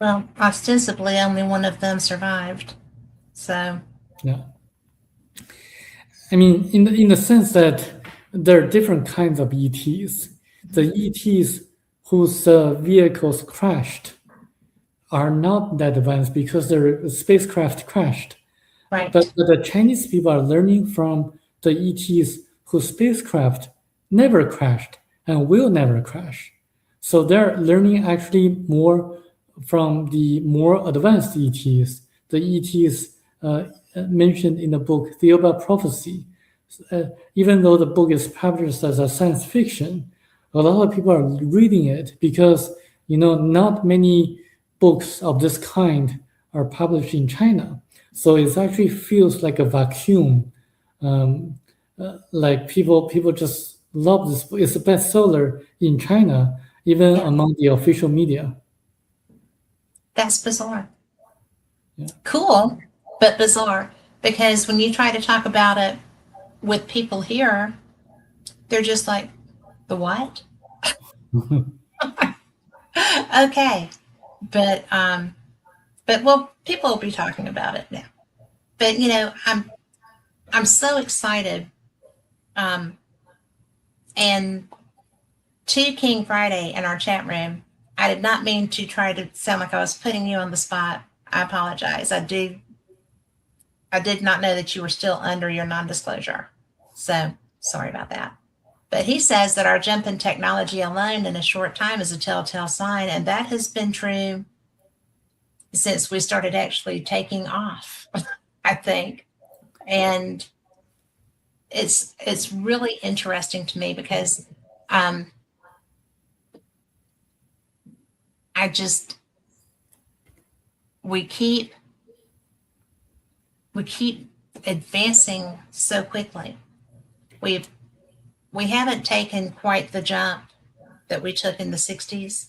Well, ostensibly, only one of them survived. So, yeah. I mean, in the sense that there are different kinds of ETs. The ETs whose vehicles crashed are not that advanced because their spacecraft crashed. right. But the Chinese people are learning from the ETs whose spacecraft never crashed and will never crash. So they're learning actually more from the more advanced ETs, the ETs mentioned in the book Thiaoouba Prophecy. Even though the book is published as a science fiction, a lot of people are reading it because not many books of this kind are published in China. So it actually feels like a vacuum. Like people just love this book. It's a bestseller in China, even among the official media. That's bizarre. Yeah. Cool, but bizarre. Because when you try to talk about it with people here, they're just like, the what? Okay. But well, people will be talking about it now. But I'm so excited. And to King Friday in our chat room, I did not mean to try to sound like I was putting you on the spot. I apologize. I did not know that you were still under your non-disclosure. So sorry about that. But he says that our jump in technology alone in a short time is a telltale sign. And that has been true since we started actually taking off, I think. And it's really interesting to me because we keep advancing so quickly. We haven't taken quite the jump that we took in the 60s.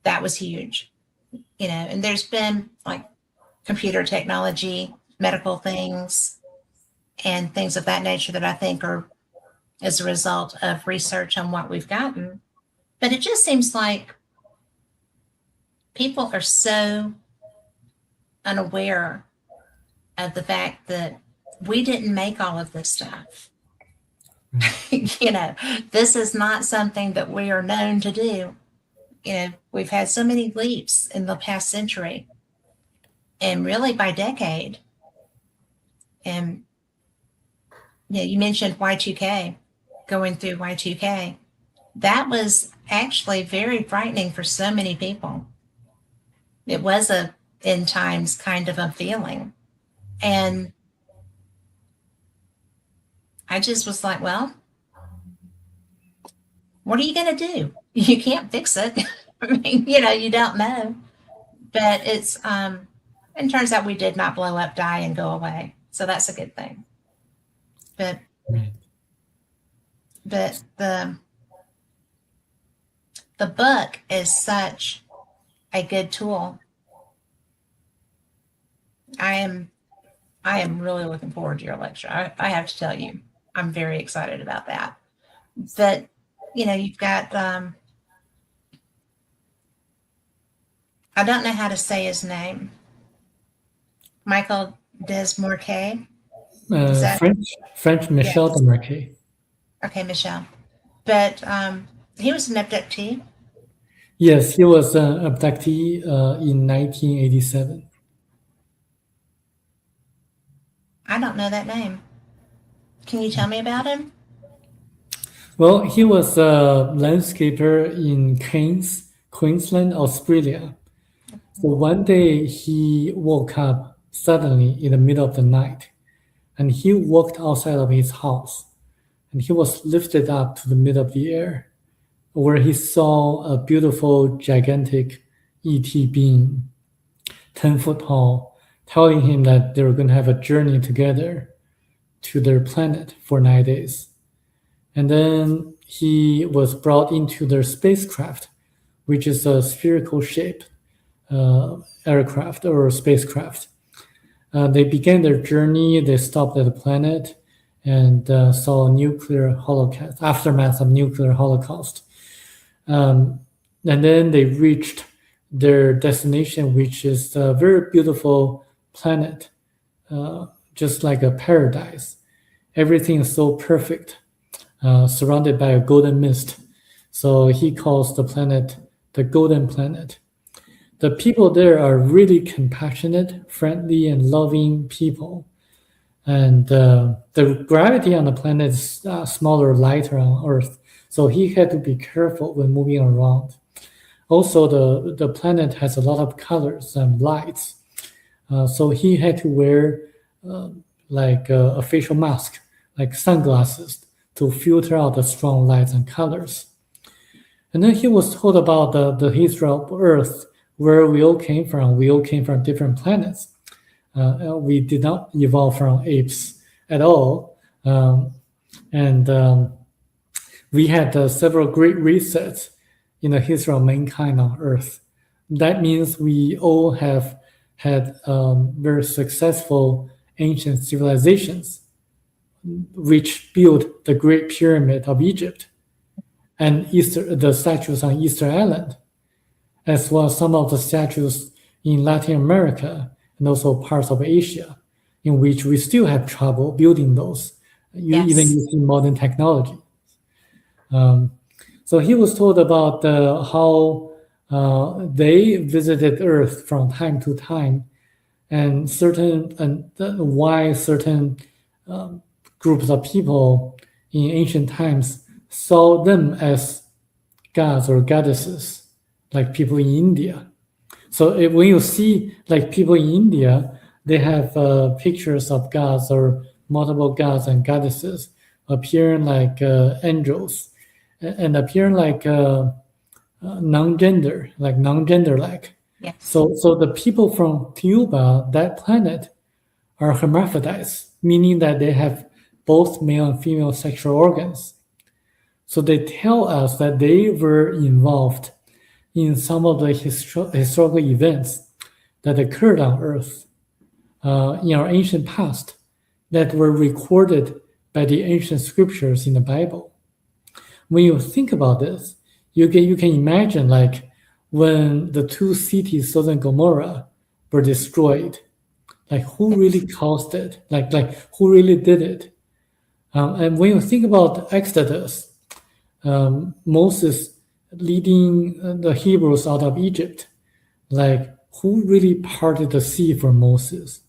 That was huge, and there's been like computer technology, medical things, and things of that nature that I think are as a result of research on what we've gotten. But it just seems like people are so unaware of the fact that we didn't make all of this stuff. This is not something that we are known to do. We've had so many leaps in the past century and really by decade. And you mentioned Y2K, going through Y2K. That was actually very frightening for so many people. It was a end times kind of a feeling. And I just was like, well, what are you going to do? You can't fix it. I mean, you don't know. But it turns out we did not blow up, die, and go away. So that's a good thing. But but the book is such a good tool. I am really looking forward to your lecture. I have to tell you, I'm very excited about that. But you've got I don't know how to say his name. Michel Desmarquet. French Michel Yes. Desmarquet. Okay, Michel. But he was an abductee. Yes, he was an abductee in 1987. I don't know that name. Can you tell me about him? Well, he was a landscaper in Cairns, Queensland, Australia. So one day he woke up suddenly in the middle of the night, and he walked outside of his house, and he was lifted up to the middle of the air, where he saw a beautiful, gigantic ET being, 10 foot tall, telling him that they were going to have a journey together to their planet for 9 days. And then he was brought into their spacecraft, which is a spherical shaped aircraft or spacecraft. They began their journey. They stopped at the planet and saw a nuclear holocaust, aftermath of nuclear holocaust. And then they reached their destination, which is a very beautiful planet, just like a paradise. Everything is so perfect, surrounded by a golden mist. So he calls the planet the Golden Planet. The people there are really compassionate, friendly, and loving people. And the gravity on the planet is smaller, lighter on Earth. So he had to be careful when moving around. Also, the planet has a lot of colors and lights. So he had to wear like a facial mask, like sunglasses, to filter out the strong lights and colors. And then he was told about the history of Earth, where we all came from. We all came from different planets. We did not evolve from apes at all. We had several great resets in the history of mankind on Earth. That means we all have had very successful ancient civilizations, which built the Great Pyramid of Egypt and the statues on Easter Island, as well as some of the statues in Latin America and also parts of Asia, in which we still have trouble building those, even using modern technology. So he was told about how they visited Earth from time to time, and why certain groups of people in ancient times saw them as gods or goddesses, like people in India. So when you see like people in India, they have pictures of gods or multiple gods and goddesses appearing like angels and appearing like non-gender-like. Yes. So the people from Thiaoouba, that planet, are hermaphrodites, meaning that they have both male and female sexual organs. So they tell us that they were involved in some of the historical events that occurred on Earth in our ancient past that were recorded by the ancient scriptures in the Bible. When you think about this, you can imagine like when the two cities, Sodom and Gomorrah, were destroyed, like who really caused it? Like who really did it? And when you think about Exodus, Moses leading the Hebrews out of Egypt, like who really parted the sea for Moses?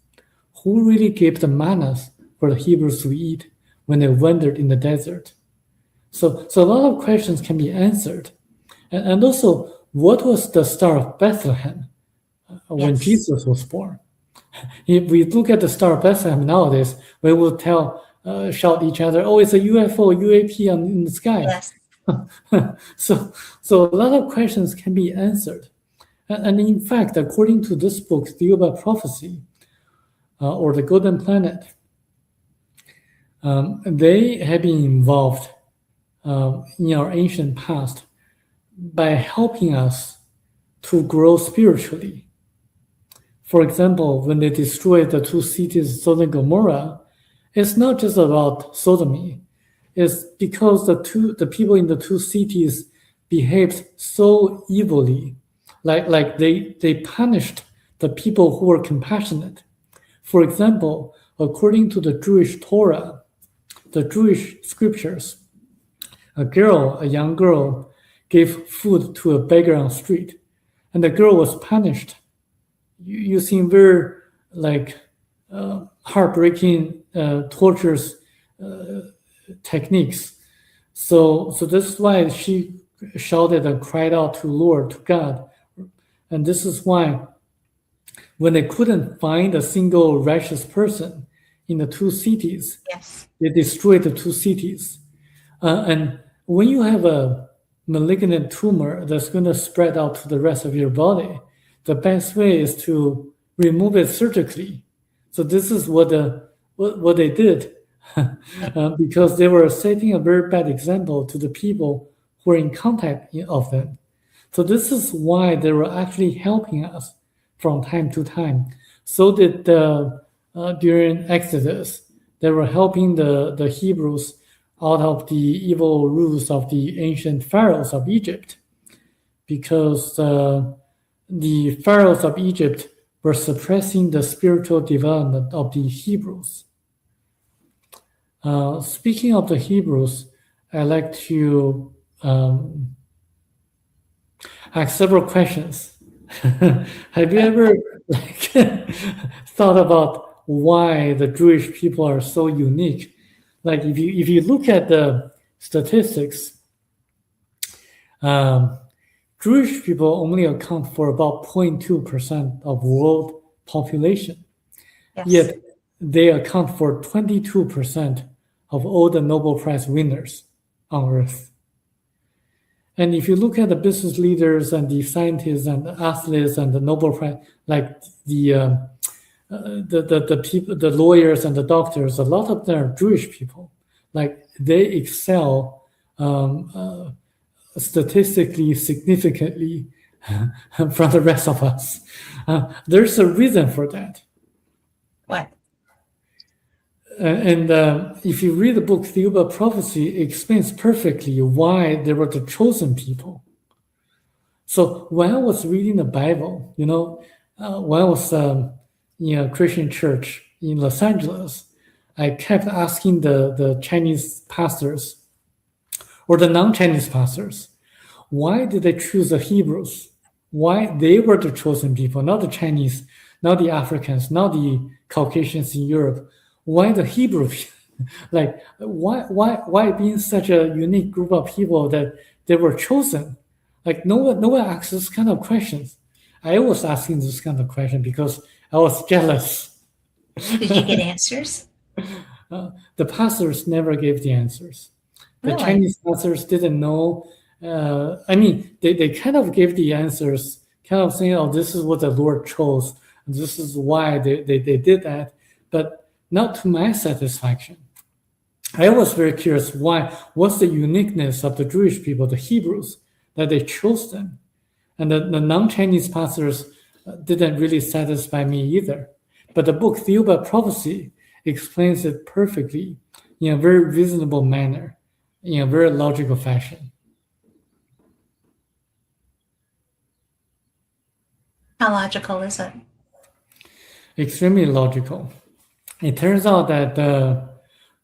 Who really gave the manna for the Hebrews to eat when they wandered in the desert? So a lot of questions can be answered. And also, what was the Star of Bethlehem when Jesus was born? If we look at the Star of Bethlehem nowadays, we will shout each other, "Oh, it's a UFO, UAP in the sky." Yes. So a lot of questions can be answered. And in fact, according to this book, Thiaoouba Prophecy, or the Golden Planet, they have been involved in our ancient past by helping us to grow spiritually. For example, when they destroyed the two cities, Sodom and Gomorrah, it's not just about sodomy. It's because the people in the two cities behaved so evilly, like they punished the people who were compassionate. For example, according to the Jewish Torah, the Jewish scriptures, a young girl, gave food to a beggar on the street, and the girl was punished using very heartbreaking tortures techniques. So this is why she shouted and cried out to God. And this is why when they couldn't find a single righteous person in the two cities, Yes. they destroyed the two cities. And when you have a malignant tumor that's going to spread out to the rest of your body, the best way is to remove it surgically. So this is what they did, because they were setting a very bad example to the people who were in contact of them. So this is why they were actually helping us from time to time. So that during Exodus, they were helping the Hebrews out of the evil rules of the ancient pharaohs of Egypt, because the pharaohs of Egypt were suppressing the spiritual development of the Hebrews. Speaking of the Hebrews, I'd like to ask several questions. Have you ever thought about why the Jewish people are so unique? Like if you look at the statistics, Jewish people only account for about 0.2% of world population. Yes. Yet they account for 22% of all the Nobel Prize winners on Earth. And if you look at the business leaders and the scientists and the athletes and the Nobel Prize, like the people, the lawyers and the doctors, a lot of them are Jewish people. Like they excel statistically significantly from the rest of us. There's a reason for that. What? And if you read the book Thiaoouba Prophecy, it explains perfectly why they were the chosen people. So when I was reading the Bible, when I was in a Christian church in Los Angeles, I kept asking the Chinese pastors or the non-Chinese pastors, why did they choose the Hebrews? Why they were the chosen people, not the Chinese, not the Africans, not the Caucasians in Europe. Why the Hebrews? Like, why being such a unique group of people that they were chosen? Like, no one asks this kind of questions. I was asking this kind of question because I was jealous. Did you get answers? The pastors never gave the answers. The Really? Chinese pastors didn't know. They kind of gave the answers, kind of saying, "Oh, this is what the Lord chose. This is why they did that," but not to my satisfaction. I was very curious what's the uniqueness of the Jewish people, the Hebrews, that they chose them. And the non-Chinese pastors didn't really satisfy me either. But the book Thiaoouba Prophecy explains it perfectly in a very reasonable manner, in a very logical fashion. How logical is it? Extremely logical. It turns out that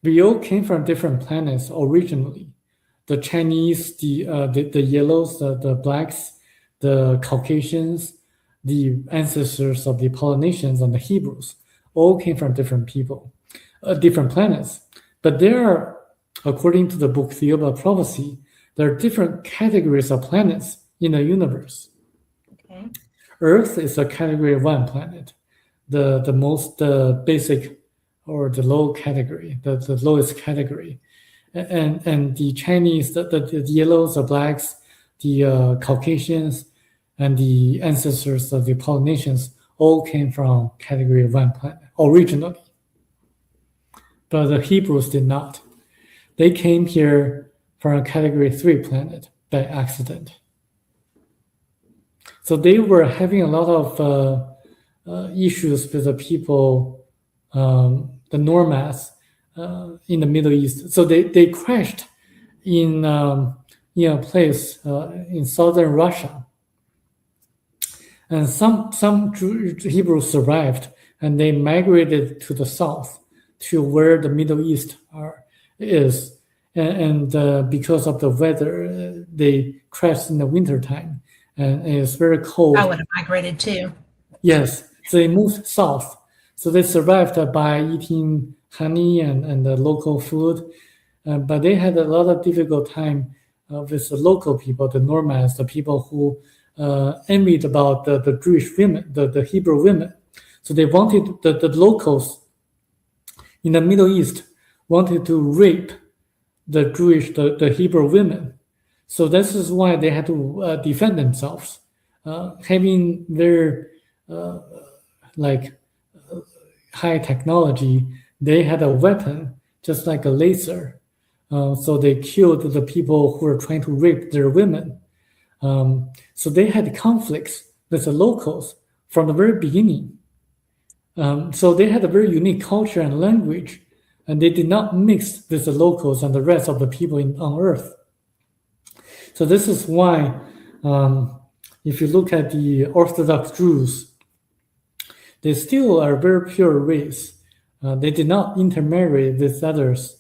we all came from different planets originally. The Chinese, the yellows, the blacks, the Caucasians, the ancestors of the Polynesians and the Hebrews, all came from different people, different planets. But there are, according to the book Thiaoouba Prophecy, there are different categories of planets in the universe. Okay. Earth is a category 1 planet, the most basic or the low category, the lowest category. And the Chinese, the yellows, the blacks, the Caucasians, and the ancestors of the Polynesians all came from category 1 planet originally. But the Hebrews did not. They came here from a Category 3 planet by accident. So they were having a lot of issues with the people, the nomads in the Middle East. So they crashed in a place in southern Russia. And some Hebrews survived, and they migrated to the south, to where the Middle East is. And because of the weather, they crashed in the wintertime, and it's very cold. I would have migrated too. Yes, so they moved south. So they survived by eating honey and the local food, but they had a lot of difficult time with the local people, the nomads, the people who envied about the Jewish women, the Hebrew women. So they wanted, the locals in the Middle East wanted to rape the Jewish, the Hebrew women. So this is why they had to defend themselves. Having their high technology, they had a weapon just like a laser. So they killed the people who were trying to rape their women. So they had conflicts with the locals from the very beginning. So they had a very unique culture and language, and they did not mix with the locals and the rest of the people on Earth. So this is why, if you look at the Orthodox Jews, they still are a very pure race. They did not intermarry with others.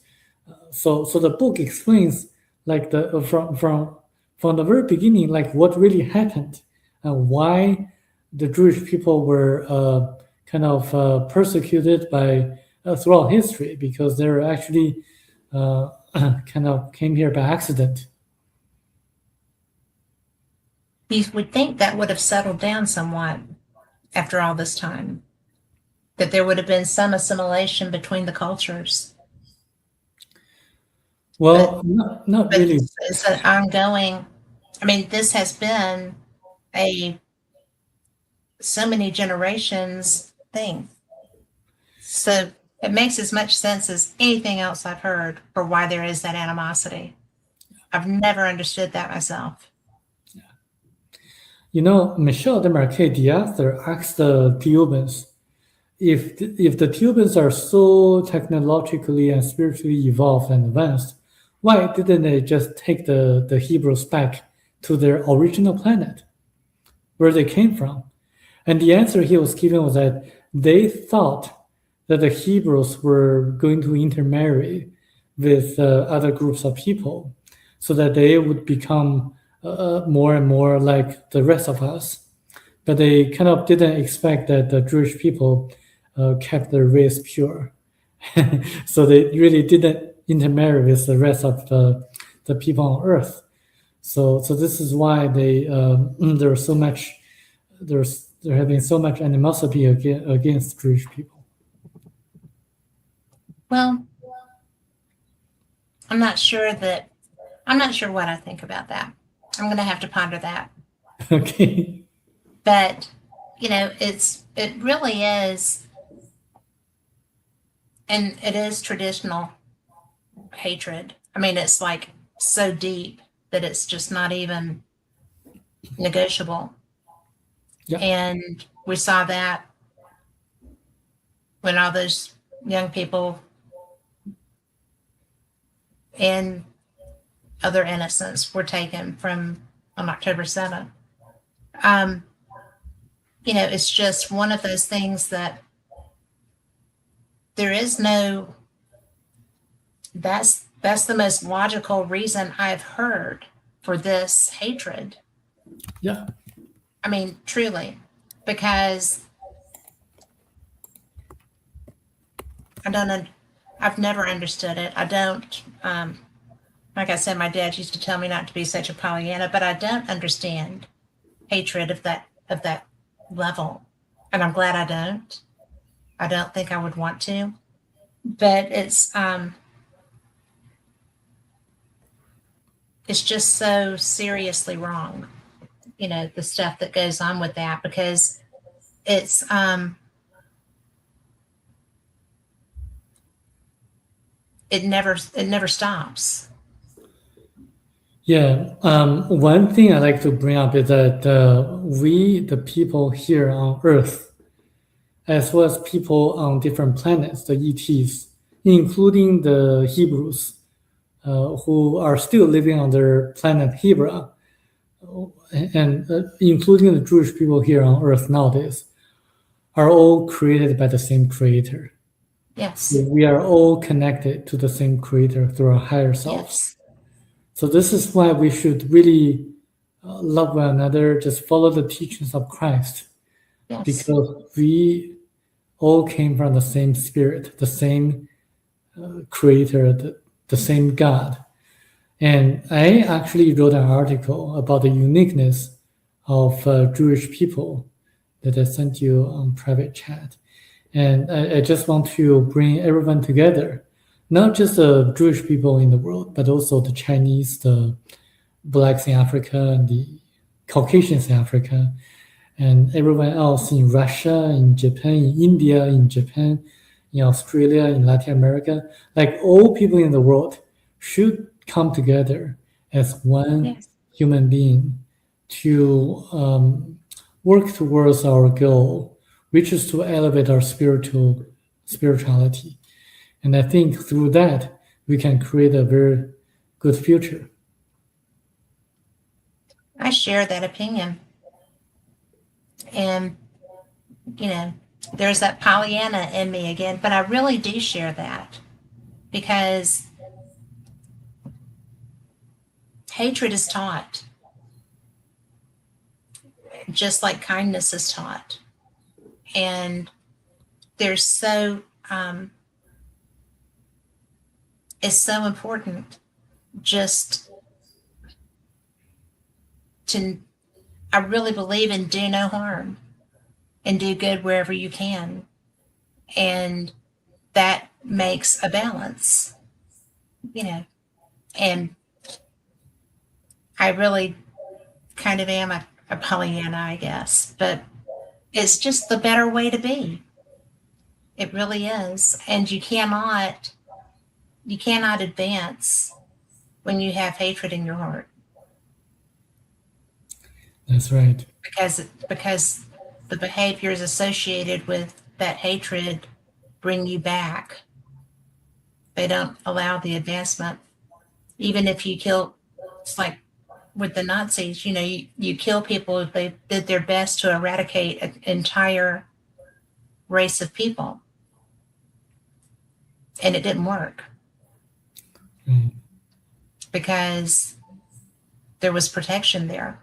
So the book explains like from the very beginning, like what really happened and why the Jewish people were kind of persecuted by throughout history, because they were actually kind of came here by accident. You would think that would have settled down somewhat after all this time, that there would have been some assimilation between the cultures. Well, not really. It's an ongoing, I mean, this has been so many generations thing. So it makes as much sense as anything else I've heard for why there is that animosity. I've never understood that myself. You know, Michel Desmarquet, the author, asked the Thiaoubans, if the Thiaoubans are so technologically and spiritually evolved and advanced, why didn't they just take the Hebrews back to their original planet, where they came from? And the answer he was given was that they thought that the Hebrews were going to intermarry with other groups of people, so that they would become more and more like the rest of us. But they kind of didn't expect that the Jewish people kept their race pure. So they really didn't intermarry with the rest of the people on Earth. So this is why there having so much animosity against Jewish people. Well, I'm not sure what I think about that. I'm going to have to ponder that. Okay. But, you know, it really is, and it is traditional hatred. I mean, it's like so deep that it's just not even negotiable. Yeah. And we saw that when all those young people and other innocents were taken from on October 7th. You know, it's just one of those things that there is no, that's the most logical reason I've heard for this hatred. Yeah. I mean, truly, because I've never understood it. I don't, like I said, my dad used to tell me not to be such a Pollyanna, but I don't understand hatred of that level. And I'm glad I don't. I don't think I would want to, but it's just so seriously wrong, you know, the stuff that goes on with that, because it's it never stops. Yeah, one thing I like to bring up is that we, the people here on Earth, as well as people on different planets, the ETs, including the Hebrews, who are still living on their planet Hebra, and including the Jewish people here on Earth nowadays, are all created by the same Creator. Yes. So we are all connected to the same Creator through our higher selves. Yes. So this is why we should really love one another, just follow the teachings of Christ, Yes. because we all came from the same Spirit, the same Creator, the same God. And I actually wrote an article about the uniqueness of Jewish people that I sent you on private chat. And I just want to bring everyone together, not just the Jewish people in the world, but also the Chinese, the Blacks in Africa, and the Caucasians in Africa, and everyone else in Russia, in Japan, in India, in Japan, in Australia, in Latin America. Like all people in the world should come together as one Yes. human being to work towards our goal, which is to elevate our spirituality. And I think through that, we can create a very good future. I share that opinion. And, there's that Pollyanna in me again, but I really do share that because hatred is taught, just like kindness is taught. And there's it's so important just I really believe in do no harm and do good wherever you can. And that makes a balance, and I really kind of am a Pollyanna, I guess, but it's just the better way to be. It really is. And you cannot advance when you have hatred in your heart. That's right. Because the behaviors associated with that hatred bring you back. They don't allow the advancement. Even if you kill, it's like with the Nazis, you kill people if they did their best to eradicate an entire race of people. And it didn't work. Because there was protection there.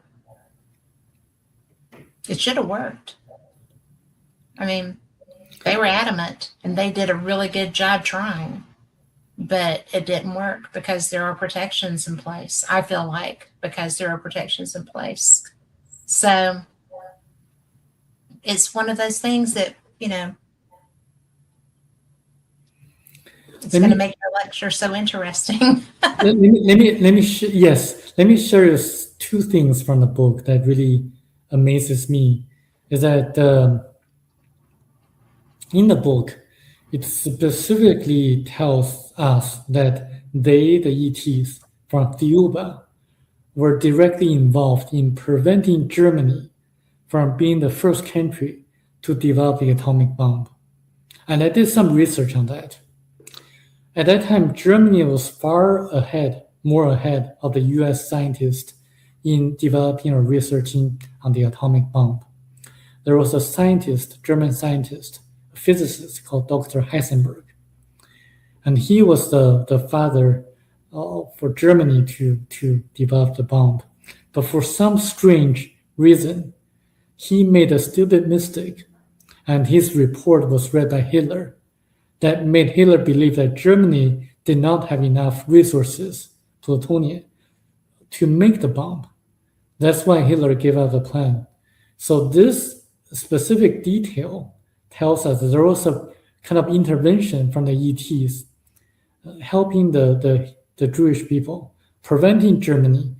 It should have worked. I mean, they were adamant and they did a really good job trying, but it didn't work because there are protections in place. I feel like because there are protections in place. So it's one of those things that, it's going to make your lecture so interesting. let me share you two things from the book that really amazes me. Is that in the book, it specifically tells us that the ETs from Thiaoouba, were directly involved in preventing Germany from being the first country to develop the atomic bomb. And I did some research on that. At that time, Germany was more ahead of the US scientists in developing or researching on the atomic bomb. There was a German scientist, a physicist called Dr. Heisenberg. And he was the father for Germany to develop the bomb. But for some strange reason, he made a stupid mistake, and his report was read by Hitler. That made Hitler believe that Germany did not have enough resources, plutonium, to make the bomb. That's why Hitler gave up the plan. So this specific detail tells us that there was a kind of intervention from the ETs, helping the Jewish people, preventing Germany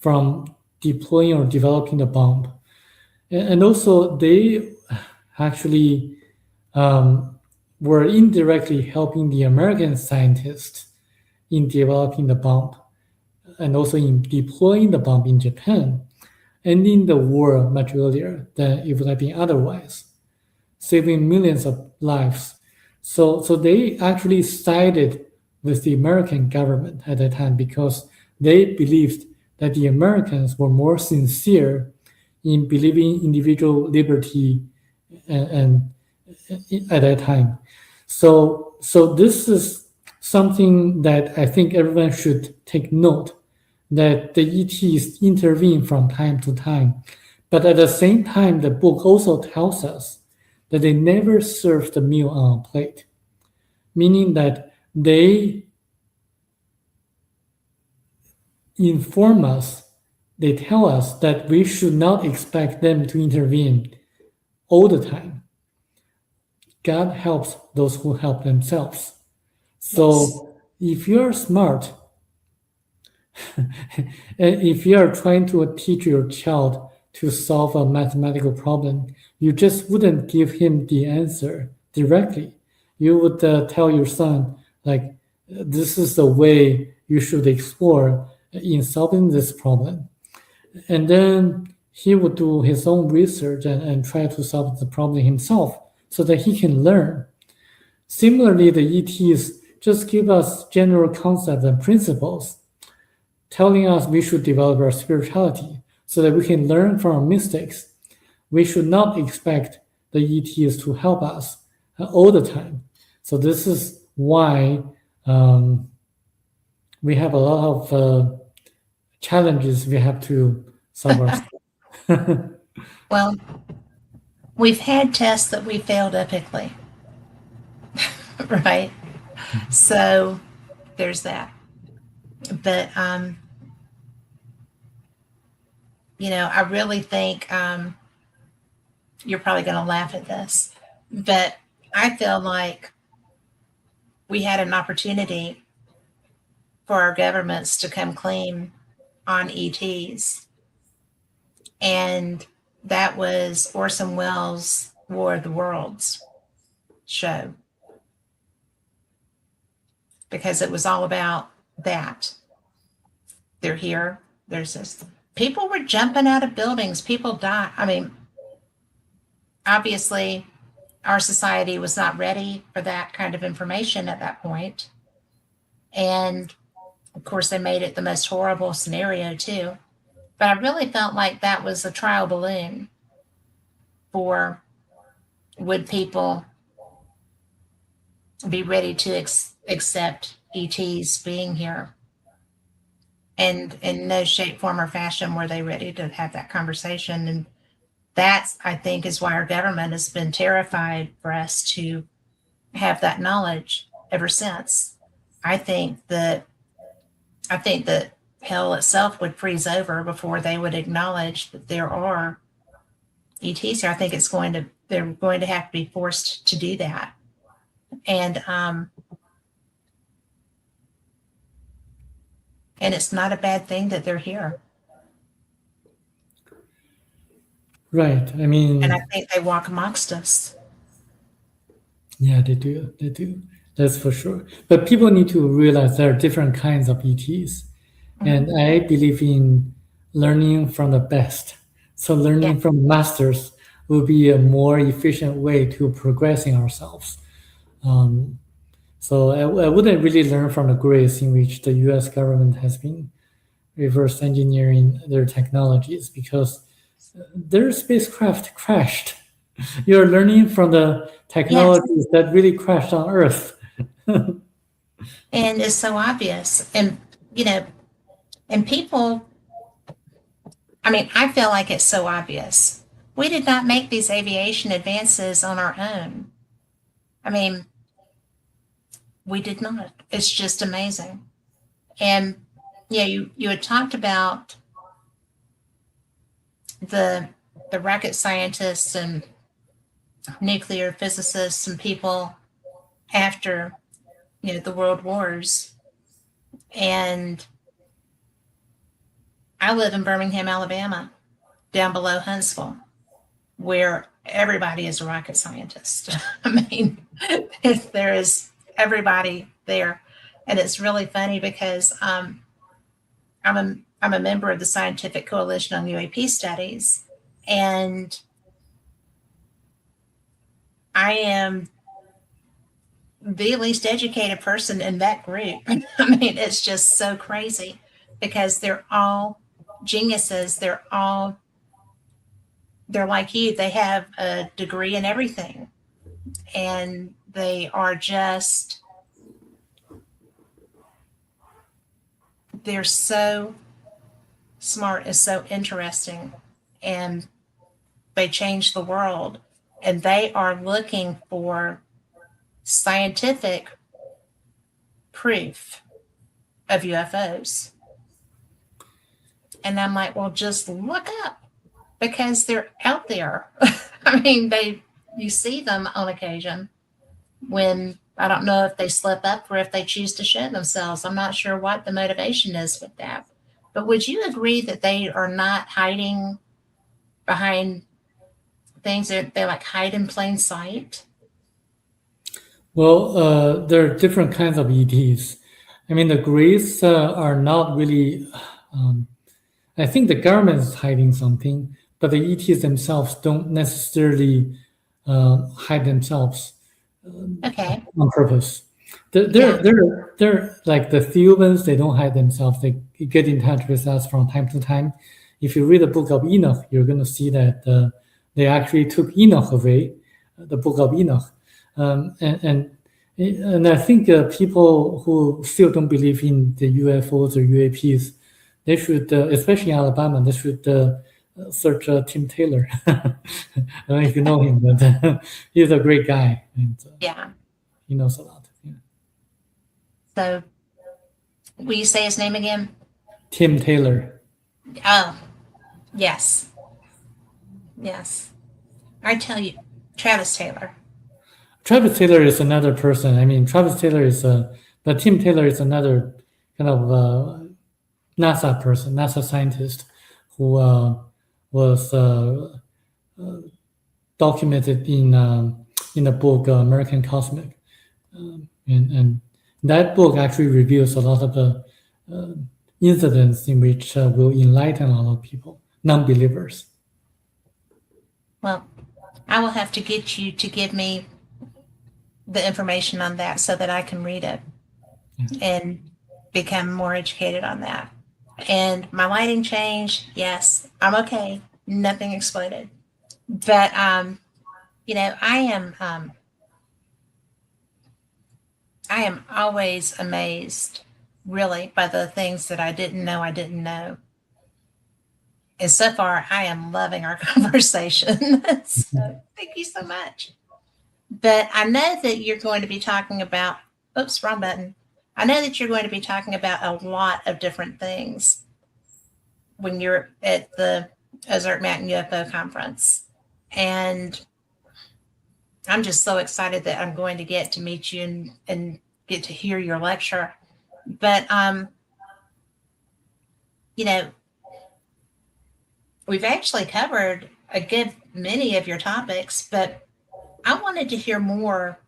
from deploying or developing the bomb. And also they actually were indirectly helping the American scientists in developing the bomb and also in deploying the bomb in Japan, ending the war much earlier than it would have been otherwise, saving millions of lives. So they actually sided with the American government at that time because they believed that the Americans were more sincere in believing individual liberty and at that time. So this is something that I think everyone should take note, that the ETs intervene from time to time. But at the same time, the book also tells us that they never serve the meal on a plate, meaning that they inform us, they tell us that we should not expect them to intervene all the time. God helps those who help themselves. So if you're smart, and if you are trying to teach your child to solve a mathematical problem, you just wouldn't give him the answer directly. You would tell your son, like, this is the way you should explore in solving this problem. And then he would do his own research and try to solve the problem himself so that he can learn. Similarly, the ETs just give us general concepts and principles, telling us we should develop our spirituality so that we can learn from our mistakes. We should not expect the ETs to help us all the time. So this is why we have a lot of challenges we have to solve ourselves. Well, we've had tests that we failed epically, right? So there's that. But I really think you're probably going to laugh at this, but I feel like we had an opportunity for our governments to come clean on ETs, and that was Orson Welles' War of the Worlds show, because it was all about that. They're here. There's this. People were jumping out of buildings. People died. I mean, obviously, our society was not ready for that kind of information at that point. And of course, they made it the most horrible scenario, too. But I really felt like that was a trial balloon for, would people be ready to accept ETs being here? And in no shape, form, or fashion were they ready to have that conversation. And that's, I think, is why our government has been terrified for us to have that knowledge ever since. I think that hell itself would freeze over before they would acknowledge that there are ETs here. I think they're going to have to be forced to do that. And it's not a bad thing that they're here. Right. I mean, and I think they walk amongst us. Yeah, they do. They do. That's for sure. But people need to realize there are different kinds of ETs. And I believe in learning from the best. So learning from masters will be a more efficient way to progressing ourselves. So I wouldn't really learn from the grace in which the US government has been reverse engineering their technologies, because their spacecraft crashed. You're learning from the technologies that really crashed on Earth. And it's so obvious. And, and people, I feel like it's so obvious. We did not make these aviation advances on our own. We did not. It's just amazing. And you had talked about the rocket scientists and nuclear physicists and people after the world wars. And I live in Birmingham, Alabama, down below Huntsville, where everybody is a rocket scientist. There is everybody there. And it's really funny because I'm a member of the Scientific Coalition on UAP Studies, and I am the least educated person in that group. I mean, it's just so crazy because they're all geniuses. They're like you. They have a degree in everything, and they are just, they're so smart and so interesting, and they change the world, and they are looking for scientific proof of UFOs. And I'm like, well, just look up, because they're out there. I mean, you see them on occasion when, I don't know if they slip up or if they choose to show themselves. I'm not sure what the motivation is with that. But would you agree that they are not hiding behind things that they like hide in plain sight? Well, there are different kinds of ETs. I mean, the Greys are not really. I think the government is hiding something, but the ETs themselves don't necessarily hide themselves Okay. on purpose. They're like the Thiaoubans. They don't hide themselves. They get in touch with us from time to time. If you read the Book of Enoch, you're going to see that they actually took Enoch away, the Book of Enoch, and I think people who still don't believe in the UFOs or UAPs, they should, especially in Alabama, they should search Tim Taylor. I don't know if you know him, but he's a great guy, and Yeah. he knows a lot. Yeah. So, will you say his name again? Tim Taylor. Oh, yes. Yes. I tell you, Travis Taylor. Travis Taylor is another person. I mean, Travis Taylor is but Tim Taylor is another kind of NASA person, NASA scientist who was documented in the book American Cosmic, and that book actually reveals a lot of the incidents in which will enlighten a lot of people, non-believers. Well, I will have to get you to give me the information on that so that I can read it and become more educated on that. And my lighting changed. Yes, I'm okay. Nothing exploded. But you know, I am always amazed, really, by the things that I didn't know. And so far, I am loving our conversation. So thank you so much. But I know that you're going to be talking about, oops, wrong button. I know that you're going to be talking about a lot of different things when you're at the Ozark Mountain UFO conference. And I'm just so excited that I'm going to get to meet you and get to hear your lecture. But, you know, we've actually covered a good many of your topics, but I wanted to hear more,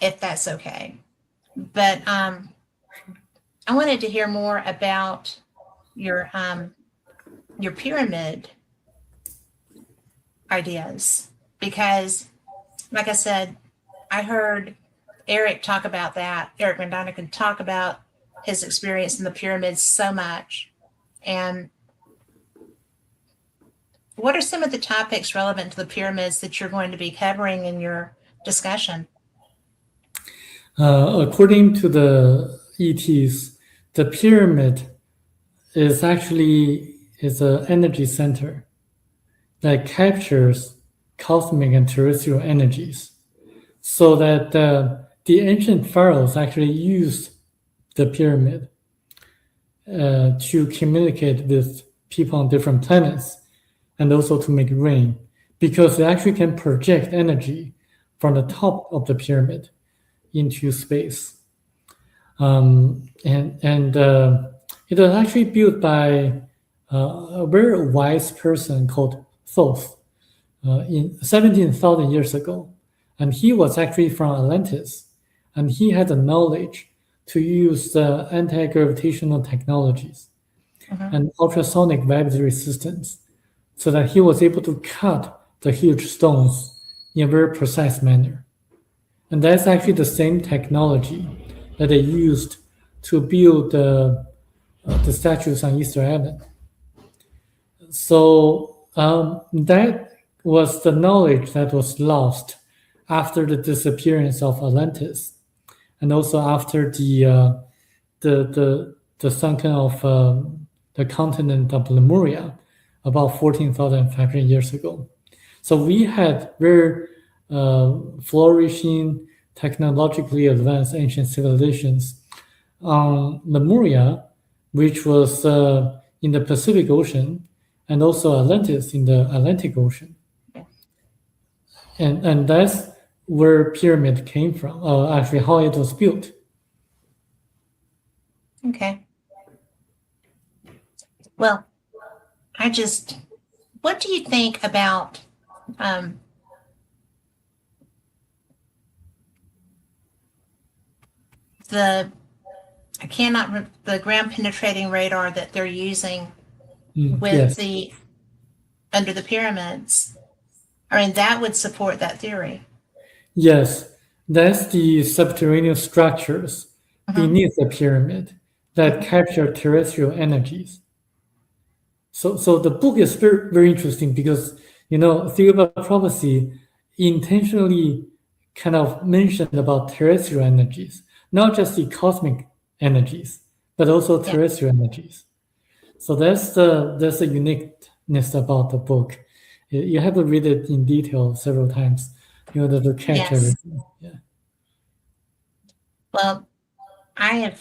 if that's okay. But I wanted to hear more about your pyramid ideas, because, like I said, I heard Eric talk about that. Eric Van talk about his experience in the pyramids so much. And what are some of the topics relevant to the pyramids that you're going to be covering in your discussion? According to the ETs, the pyramid is actually an energy center that captures cosmic and terrestrial energies, so that the ancient pharaohs actually used the pyramid to communicate with people on different planets, and also to make rain, because it actually can project energy from the top of the pyramid into space. And it was actually built by a very wise person called Thoth in 17,000 years ago. And he was actually from Atlantis. And he had the knowledge to use anti-gravitational technologies and ultrasonic wave resistance, so that he was able to cut the huge stones in a very precise manner. And that's actually the same technology that they used to build the statues on Easter Island. So that was the knowledge that was lost after the disappearance of Atlantis, and also after the sunken of the continent of Lemuria about 14,500 years ago. So we had very flourishing, technologically advanced ancient civilizations on Lemuria, which was in the Pacific Ocean, and also Atlantis in the Atlantic Ocean. And that's where pyramid came from, actually how it was built. Okay. Well, what do you think about the ground penetrating radar that they're using with Yes. under the pyramids? I mean, that would support that theory. Yes, that's the subterranean structures beneath the pyramid that capture terrestrial energies. So the book is very, very interesting because, Thiaoouba Prophecy intentionally kind of mentioned about terrestrial energies, not just the cosmic energies, but also terrestrial energies. So that's the uniqueness about the book. You have to read it in detail several times in order to catch everything. Yeah. Well, I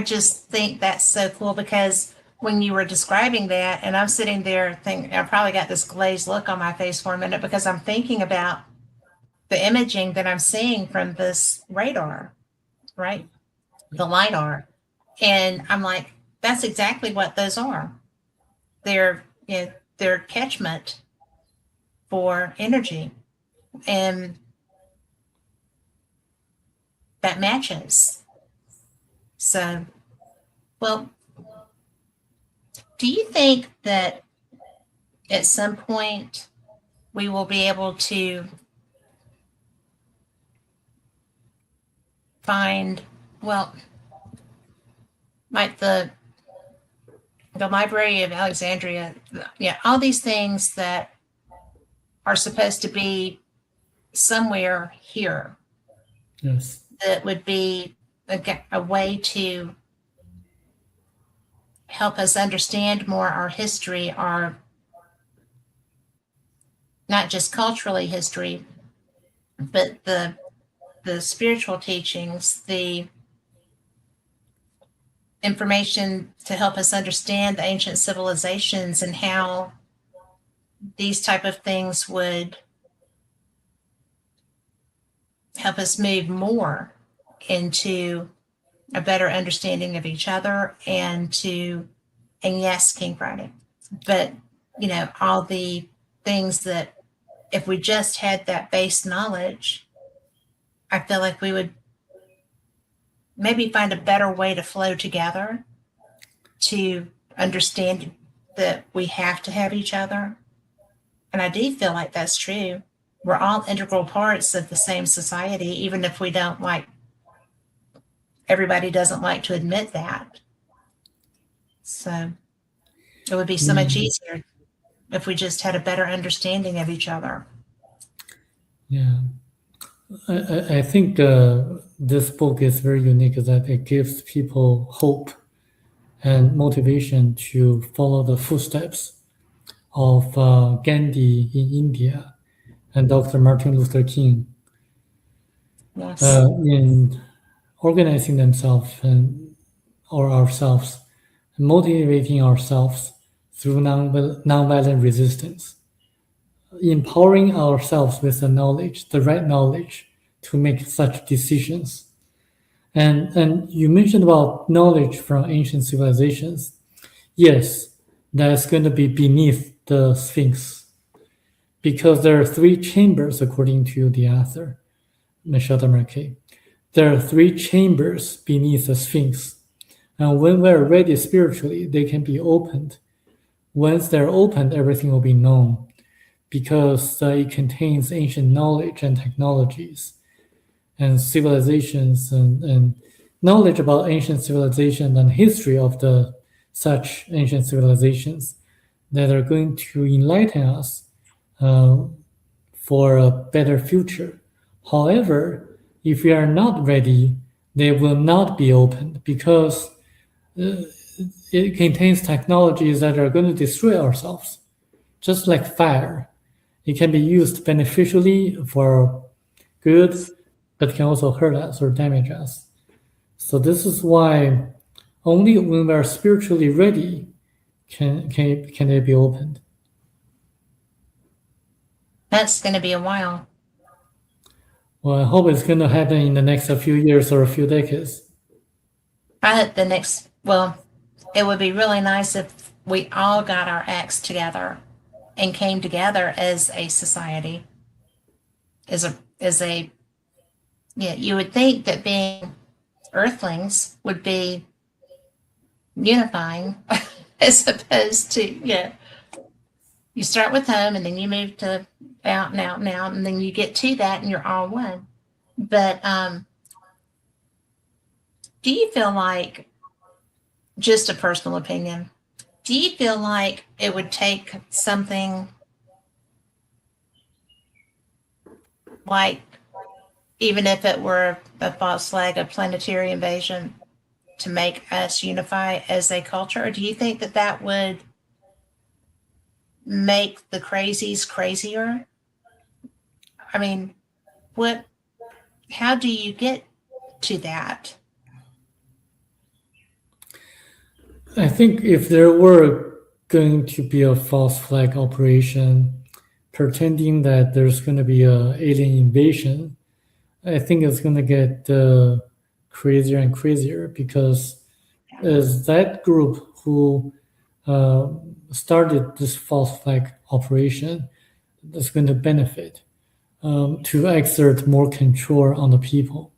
just think that's so cool, because when you were describing that, and I'm sitting there thinking, I probably got this glazed look on my face for a minute, because I'm thinking about the imaging that I'm seeing from this radar, right? The LiDAR. And I'm like, that's exactly what those are. They're catchment for energy. And that matches. So, well, do you think that at some point we will be able to find, well, like the Library of Alexandria, all these things that are supposed to be somewhere here? Yes. That would be a way to help us understand more our history, our not just culturally history, but the spiritual teachings, the information to help us understand the ancient civilizations and how these type of things would help us move more into a better understanding of each other and yes, King Friday, but all the things that if we just had that base knowledge, I feel like we would maybe find a better way to flow together to understand that we have to have each other. And I do feel like that's true. We're all integral parts of the same society, even if we don't everybody doesn't like to admit that. So it would be so much easier if we just had a better understanding of each other. Yeah. I think this book is very unique, that it gives people hope and motivation to follow the footsteps of Gandhi in India and Dr. Martin Luther King in organizing themselves or ourselves, motivating ourselves through nonviolent resistance, empowering ourselves with the right knowledge to make such decisions. And you mentioned about knowledge from ancient civilizations. Yes, that's going to be beneath the Sphinx, because there are 3 chambers, according to the author, Michel Desmarquet. there are 3 chambers beneath the Sphinx. And when we're ready spiritually, they can be opened. Once they're opened, everything will be known because it contains ancient knowledge and technologies and civilizations and knowledge about ancient civilization and history of the such ancient civilizations that are going to enlighten us for a better future. However, if we are not ready, they will not be opened because it contains technologies that are going to destroy ourselves. Just like fire, it can be used beneficially for good, but can also hurt us or damage us. So this is why only when we are spiritually ready can they be opened. That's going to be a while. Well, I hope it's going to happen in the next few years or a few decades. I hope it would be really nice if we all got our acts together and came together as a society. You would think that being Earthlings would be unifying as opposed to, you start with home and then you move to out and out and out, and then you get to that and you're all one. But do you feel like, just a personal opinion, do you feel like it would take something like, even if it were a false flag, a planetary invasion, to make us unify as a culture? Or do you think that that would make the crazies crazier? I mean, how do you get to that? I think if there were going to be a false flag operation pretending that there's going to be an alien invasion, I think it's going to get crazier and crazier because as that group who started this false flag operation is going to benefit to exert more control on the people.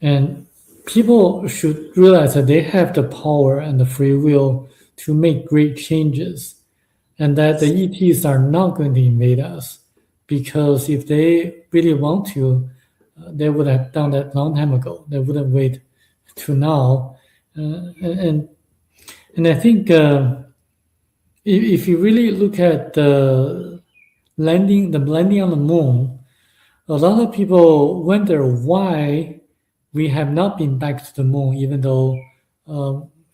And people should realize that they have the power and the free will to make great changes, and that the ETs are not going to invade us, because if they really want to, they would have done that long time ago. They wouldn't wait to now. And I think if you really look at the landing on the moon, a lot of people wonder why we have not been back to the moon, even though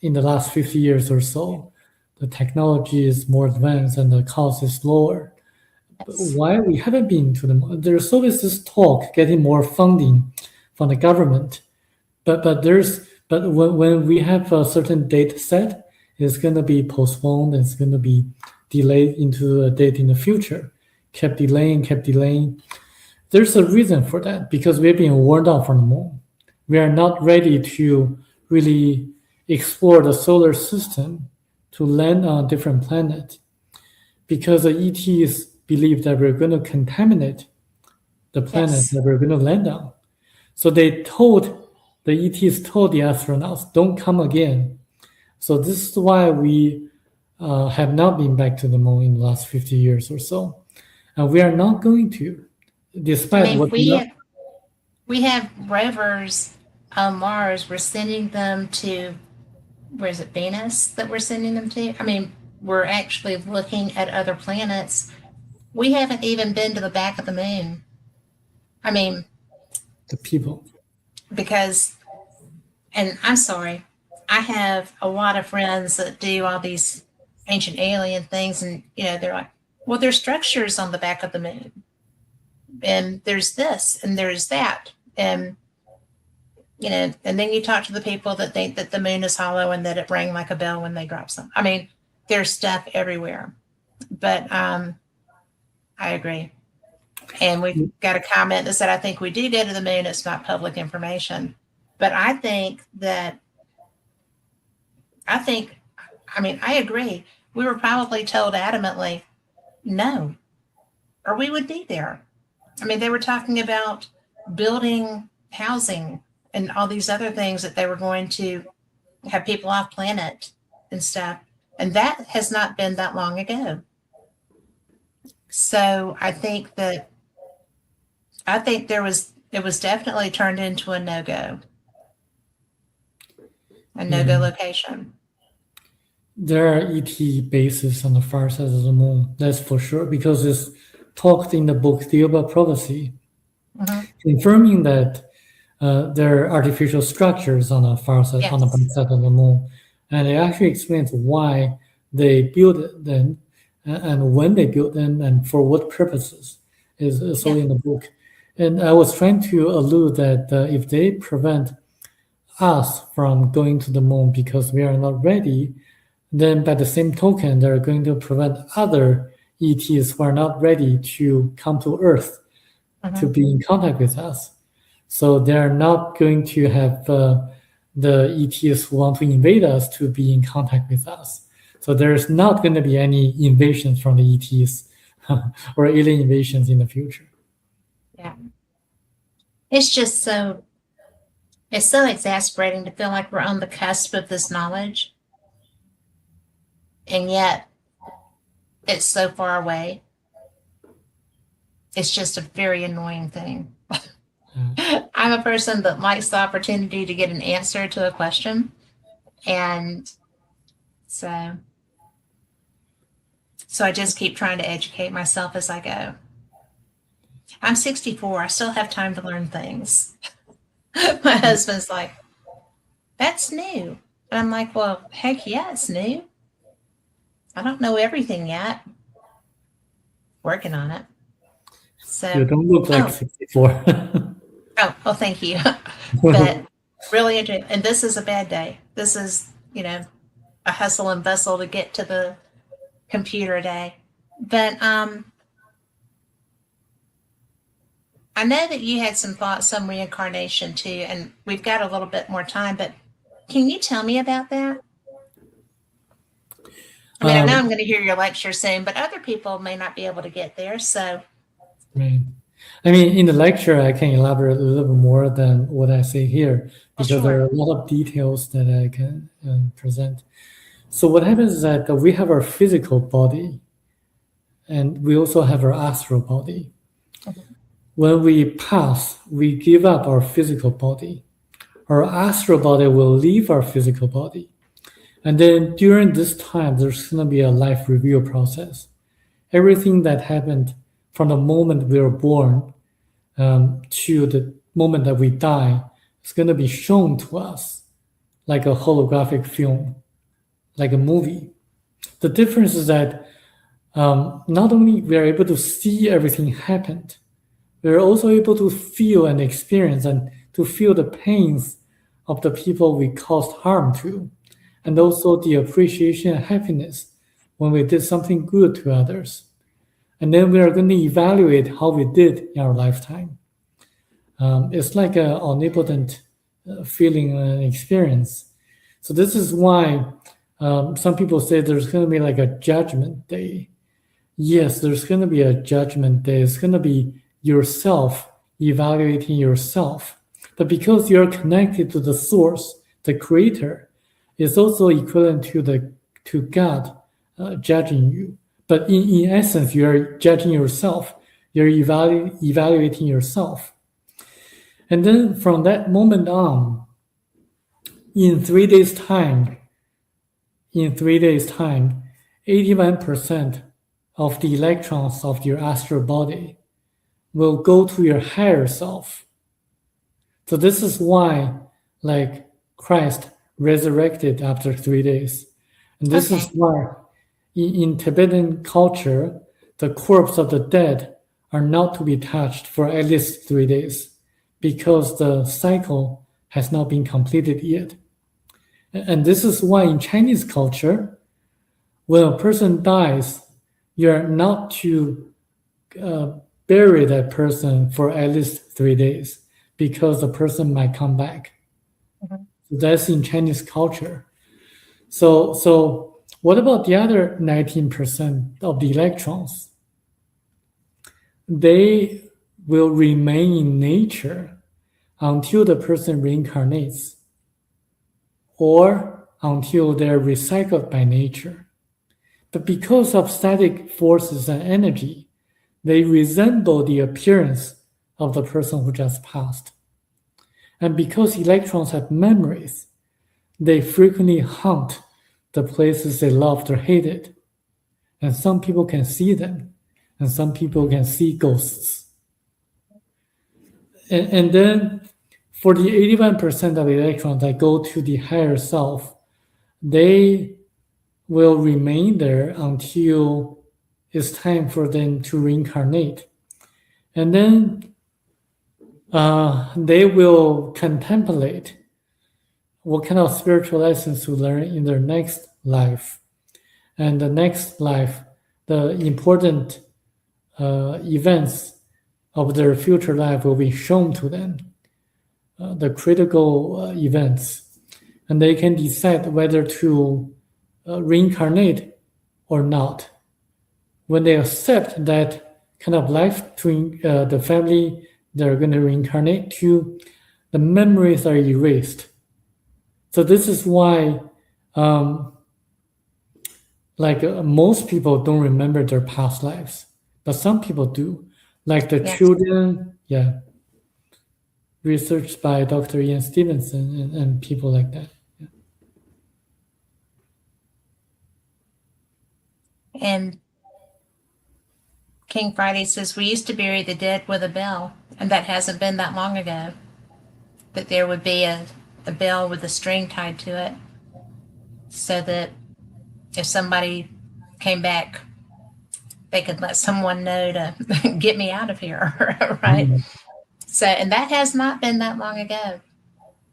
in the last 50 years or so, the technology is more advanced and the cost is lower. But why we haven't been to the moon? There's always this talk getting more funding from the government, but when we have a certain date set, it's going to be postponed. It's going to be delayed into a date in the future. Kept delaying. There's a reason for that, because we've been warned off from the moon. We are not ready to really explore the solar system to land on a different planet, because the ETs believe that we're going to contaminate the planet that we're going to land on. So the ETs told the astronauts, don't come again. So this is why we have not been back to the moon in the last 50 years or so. And we are not going to, despite what we have rovers on Mars. We're sending them to, where is it, Venus that we're sending them to? I mean, we're actually looking at other planets. We haven't even been to the back of the moon. I mean, the people. Because, and I'm sorry, I have a lot of friends that do all these ancient alien things, and they're like, well, there's structures on the back of the moon, and there's this and there's that, and and then you talk to the people that think that the moon is hollow and that it rang like a bell when they drop something. I mean, there's stuff everywhere. But I agree. And we've got a comment that said, I think we do go to the moon. It's not public information. But I agree. We were probably told adamantly, no, or we would be there. I mean, they were talking about building housing and all these other things that they were going to have people off planet and stuff. And that has not been that long ago. So I think it was definitely turned into a no-go location. There are ET bases on the far side of the moon, that's for sure, because it's talked in the book Thiaoouba Prophecy, confirming that there are artificial structures on the far side, on the back side of the moon. And it actually explains why they built them and when they built them and for what purposes is all in the book. And I was trying to allude that if they prevent us from going to the moon because we are not ready, then by the same token, they're going to prevent other ETs who are not ready to come to Earth to be in contact with us. So they're not going to have the ETs who want to invade us to be in contact with us. So there's not going to be any invasions from the ETs or alien invasions in the future. Yeah. It's just so exasperating to feel like we're on the cusp of this knowledge. And yet it's so far away. It's just a very annoying thing. I'm a person that likes the opportunity to get an answer to a question. And so I just keep trying to educate myself as I go. I'm 64. I still have time to learn things. My husband's like, that's new. And I'm like, well, heck yeah, it's new. I don't know everything yet. Working on it. So you don't look like 64. Oh, well, thank you. But really, and this is a bad day. This is, a hustle and bustle to get to the computer day. But I know that you had some thoughts on reincarnation too, and we've got a little bit more time, but can you tell me about that? I mean, I know I'm going to hear your lecture soon, but other people may not be able to get there, so. Right. I mean, in the lecture, I can elaborate a little bit more than what I say here, because there are a lot of details that I can present. So what happens is that we have our physical body, and we also have our astral body. When we pass, we give up our physical body. Our astral body will leave our physical body. And then during this time, there's going to be a life review process. Everything that happened from the moment we were born to the moment that we die is going to be shown to us like a holographic film, like a movie. The difference is that not only we are able to see everything happened, we're also able to feel and experience and to feel the pains of the people we caused harm to, and also the appreciation and happiness when we did something good to others. And then we are going to evaluate how we did in our lifetime. It's like an omnipotent feeling and experience. So this is why some people say there's going to be like a judgment day. Yes, there's going to be a judgment day. It's going to be yourself evaluating yourself. But because you're connected to the source, the creator, it's also equivalent to God judging you. But in essence, you're judging yourself. You're evaluating yourself. And then from that moment on, in 3 days' time, 81% of the electrons of your astral body will go to your higher self. So this is why, like, Christ resurrected after 3 days. And this is why in Tibetan culture, the corpse of the dead are not to be touched for at least 3 days because the cycle has not been completed yet. And this is why in Chinese culture, when a person dies, you're not to bury that person for at least 3 days because the person might come back. So that's in Chinese culture. So what about the other 19% of the electrons? They will remain in nature until the person reincarnates or until they're recycled by nature. But because of static forces and energy, they resemble the appearance of the person who just passed. And because electrons have memories, they frequently haunt the places they loved or hated. And some people can see them, and some people can see ghosts. And then for the 81% of electrons that go to the higher self, they will remain there until it's time for them to reincarnate. And then they will contemplate what kind of spiritual lessons to learn in their next life. And the next life, the important events of their future life will be shown to them, the critical events. And they can decide whether to reincarnate or not. When they accept that kind of life to the family they're going to reincarnate to, the memories are erased. So this is why most people don't remember their past lives, but some people do. Like the children, researched by Dr. Ian Stevenson and people like that. Yeah. And King Friday says, we used to bury the dead with a bell, and that hasn't been that long ago. That there would be a bell with a string tied to it, so that if somebody came back, they could let someone know to get me out of here, right? Mm-hmm. So, and that has not been that long ago.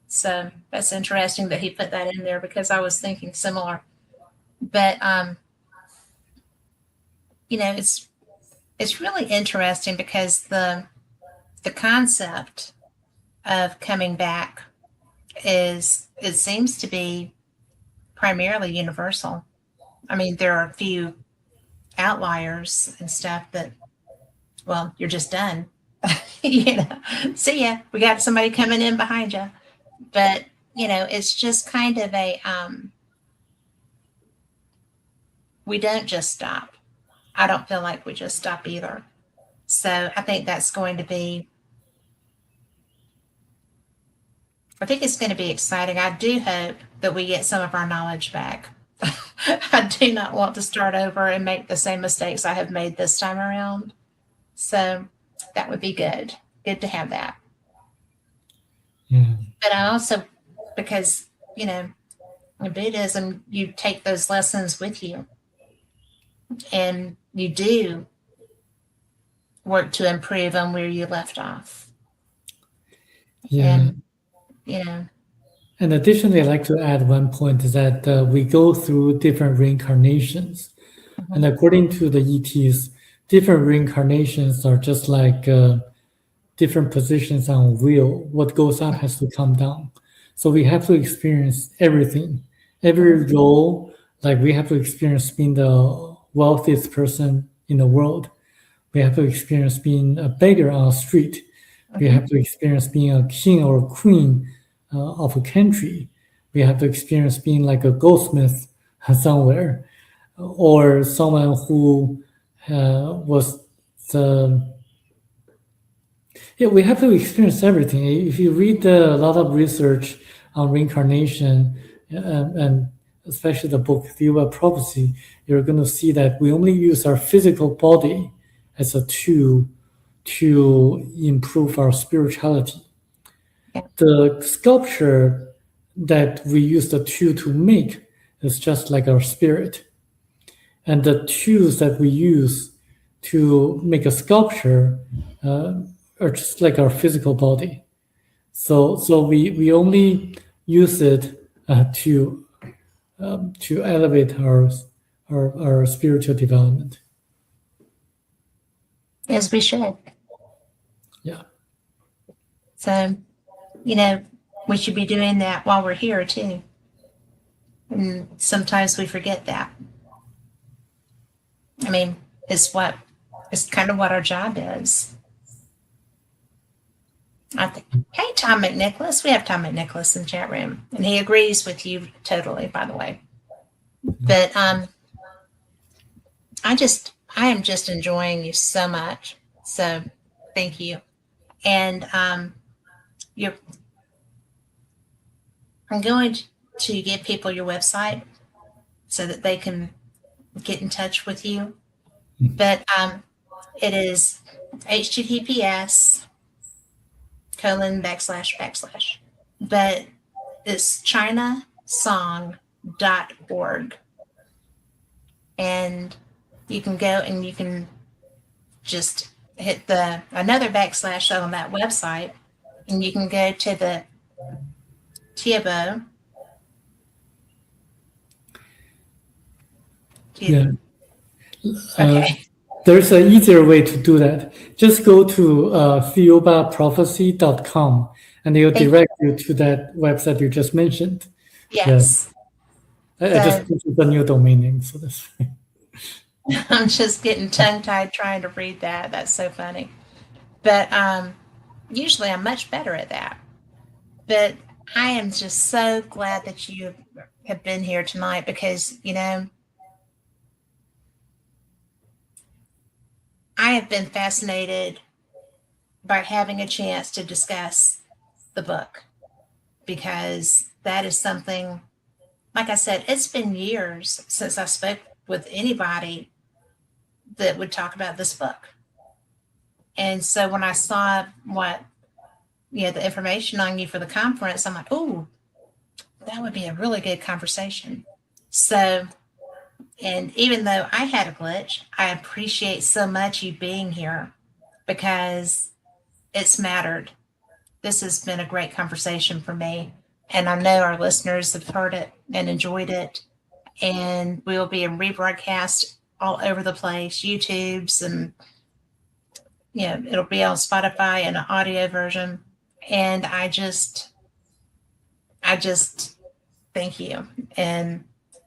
So that's interesting that he put that in there, because I was thinking similar. But it's really interesting, because the concept of coming back it seems to be primarily universal. I mean, there are a few outliers and stuff that, well, you're just done. See ya. We got somebody coming in behind you. But, it's just kind of a, we don't just stop. I don't feel like we just stop either. So I think it's going to be exciting. I do hope that we get some of our knowledge back. I do not want to start over and make the same mistakes I have made this time around. So that would be good. Good to have that. Yeah. But I also, because, in Buddhism, you take those lessons with you, and you do work to improve on where you left off. Yeah. And, And additionally, I'd like to add one point, is that we go through different reincarnations. Mm-hmm. And according to the ETs, different reincarnations are just like different positions on a wheel. What goes up has to come down. So we have to experience everything, every role. Like we have to experience being the wealthiest person in the world. We have to experience being a beggar on the street. We have to experience being a king or a queen of a country. We have to experience being like a goldsmith somewhere, or someone who was the... Yeah, we have to experience everything. If you read a lot of research on reincarnation, and especially the book Thiaoouba Prophecy, you're going to see that we only use our physical body as a tool to improve our spirituality. The sculpture that we use the tool to make is just like our spirit. And the tools that we use to make a sculpture are just like our physical body. So we only use it to elevate our spiritual development. As we should. Yeah. So, we should be doing that while we're here too. And sometimes we forget that. I mean, it's kind of what our job is. I think, hey, Tom McNicholas. We have Tom McNicholas in the chat room, and he agrees with you totally, by the way. But I am just enjoying you so much. So thank you. And I'm going to give people your website so that they can get in touch with you. But it is https://. But it's chinasong.org. And you can go and you can just hit another backslash on that website, and you can go to the Thiaoouba. Yeah. Okay. There's an easier way to do that. Just go to ThiaoubaProphecy.com, and they'll direct you to that website you just mentioned. Yes. Yeah. I just put the new domain name, so that's fine. I'm just getting tongue-tied trying to read that. That's so funny. But usually I'm much better at that. But I am just so glad that you have been here tonight because, I have been fascinated by having a chance to discuss the book because that is something, like I said, it's been years since I spoke with anybody that would talk about this book. And so when I saw the information on you for the conference, I'm like, oh, that would be a really good conversation. So, and even though I had a glitch, I appreciate so much you being here because it's mattered. This has been a great conversation for me. And I know our listeners have heard it and enjoyed it. And we will be in rebroadcast all over the place, YouTube's, and it'll be on Spotify in an audio version. And I just thank you. And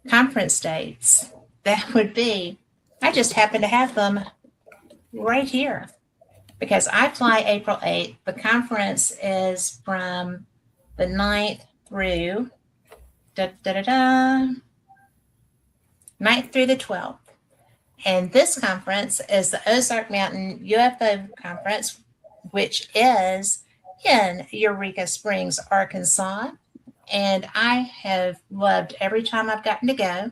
conference dates, that would be, I just happen to have them right here because I fly April 8th. The conference is from the 9th through 9th through the 12th. And this conference is the Ozark Mountain UFO Conference, which is in Eureka Springs, Arkansas. And I have loved every time I've gotten to go.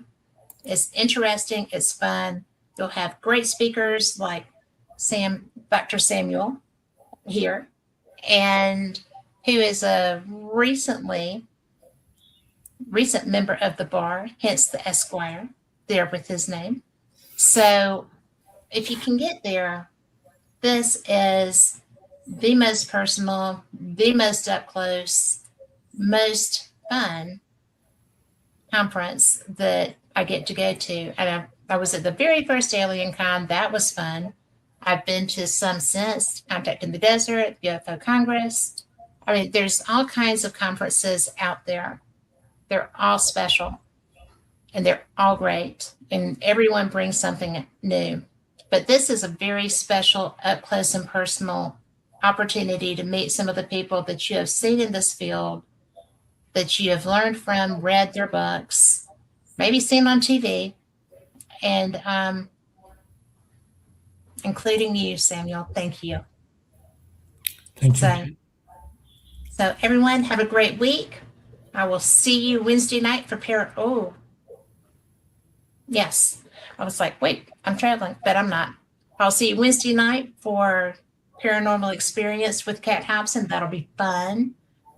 It's interesting. It's fun. You'll have great speakers like Dr. Samuel here, and who is a recent member of the bar, hence the Esquire there with his name. So if you can get there, this is the most personal, the most up close, most fun conference that I get to go to. And I was at the very first Alien Con. That was fun. I've been to some since, Contact in the Desert, UFO Congress. I mean, there's all kinds of conferences out there. They're all special and they're all great. And everyone brings something new. But this is a very special, up close and personal opportunity to meet some of the people that you have seen in this field, that you have learned from, read their books, maybe seen on TV, and including you, Samuel. Thank you. Thank you. So everyone, have a great week. I will see you Wednesday night for yes. I was like, wait, I'm traveling, but I'm not. I'll see you Wednesday night for Paranormal Experience with Kat Hobson. That'll be fun.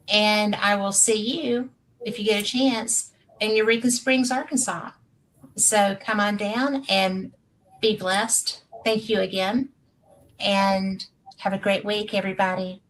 And I will see you, if you get a chance, in Eureka Springs, Arkansas. So come on down and be blessed. Thank you again. And have a great week, everybody.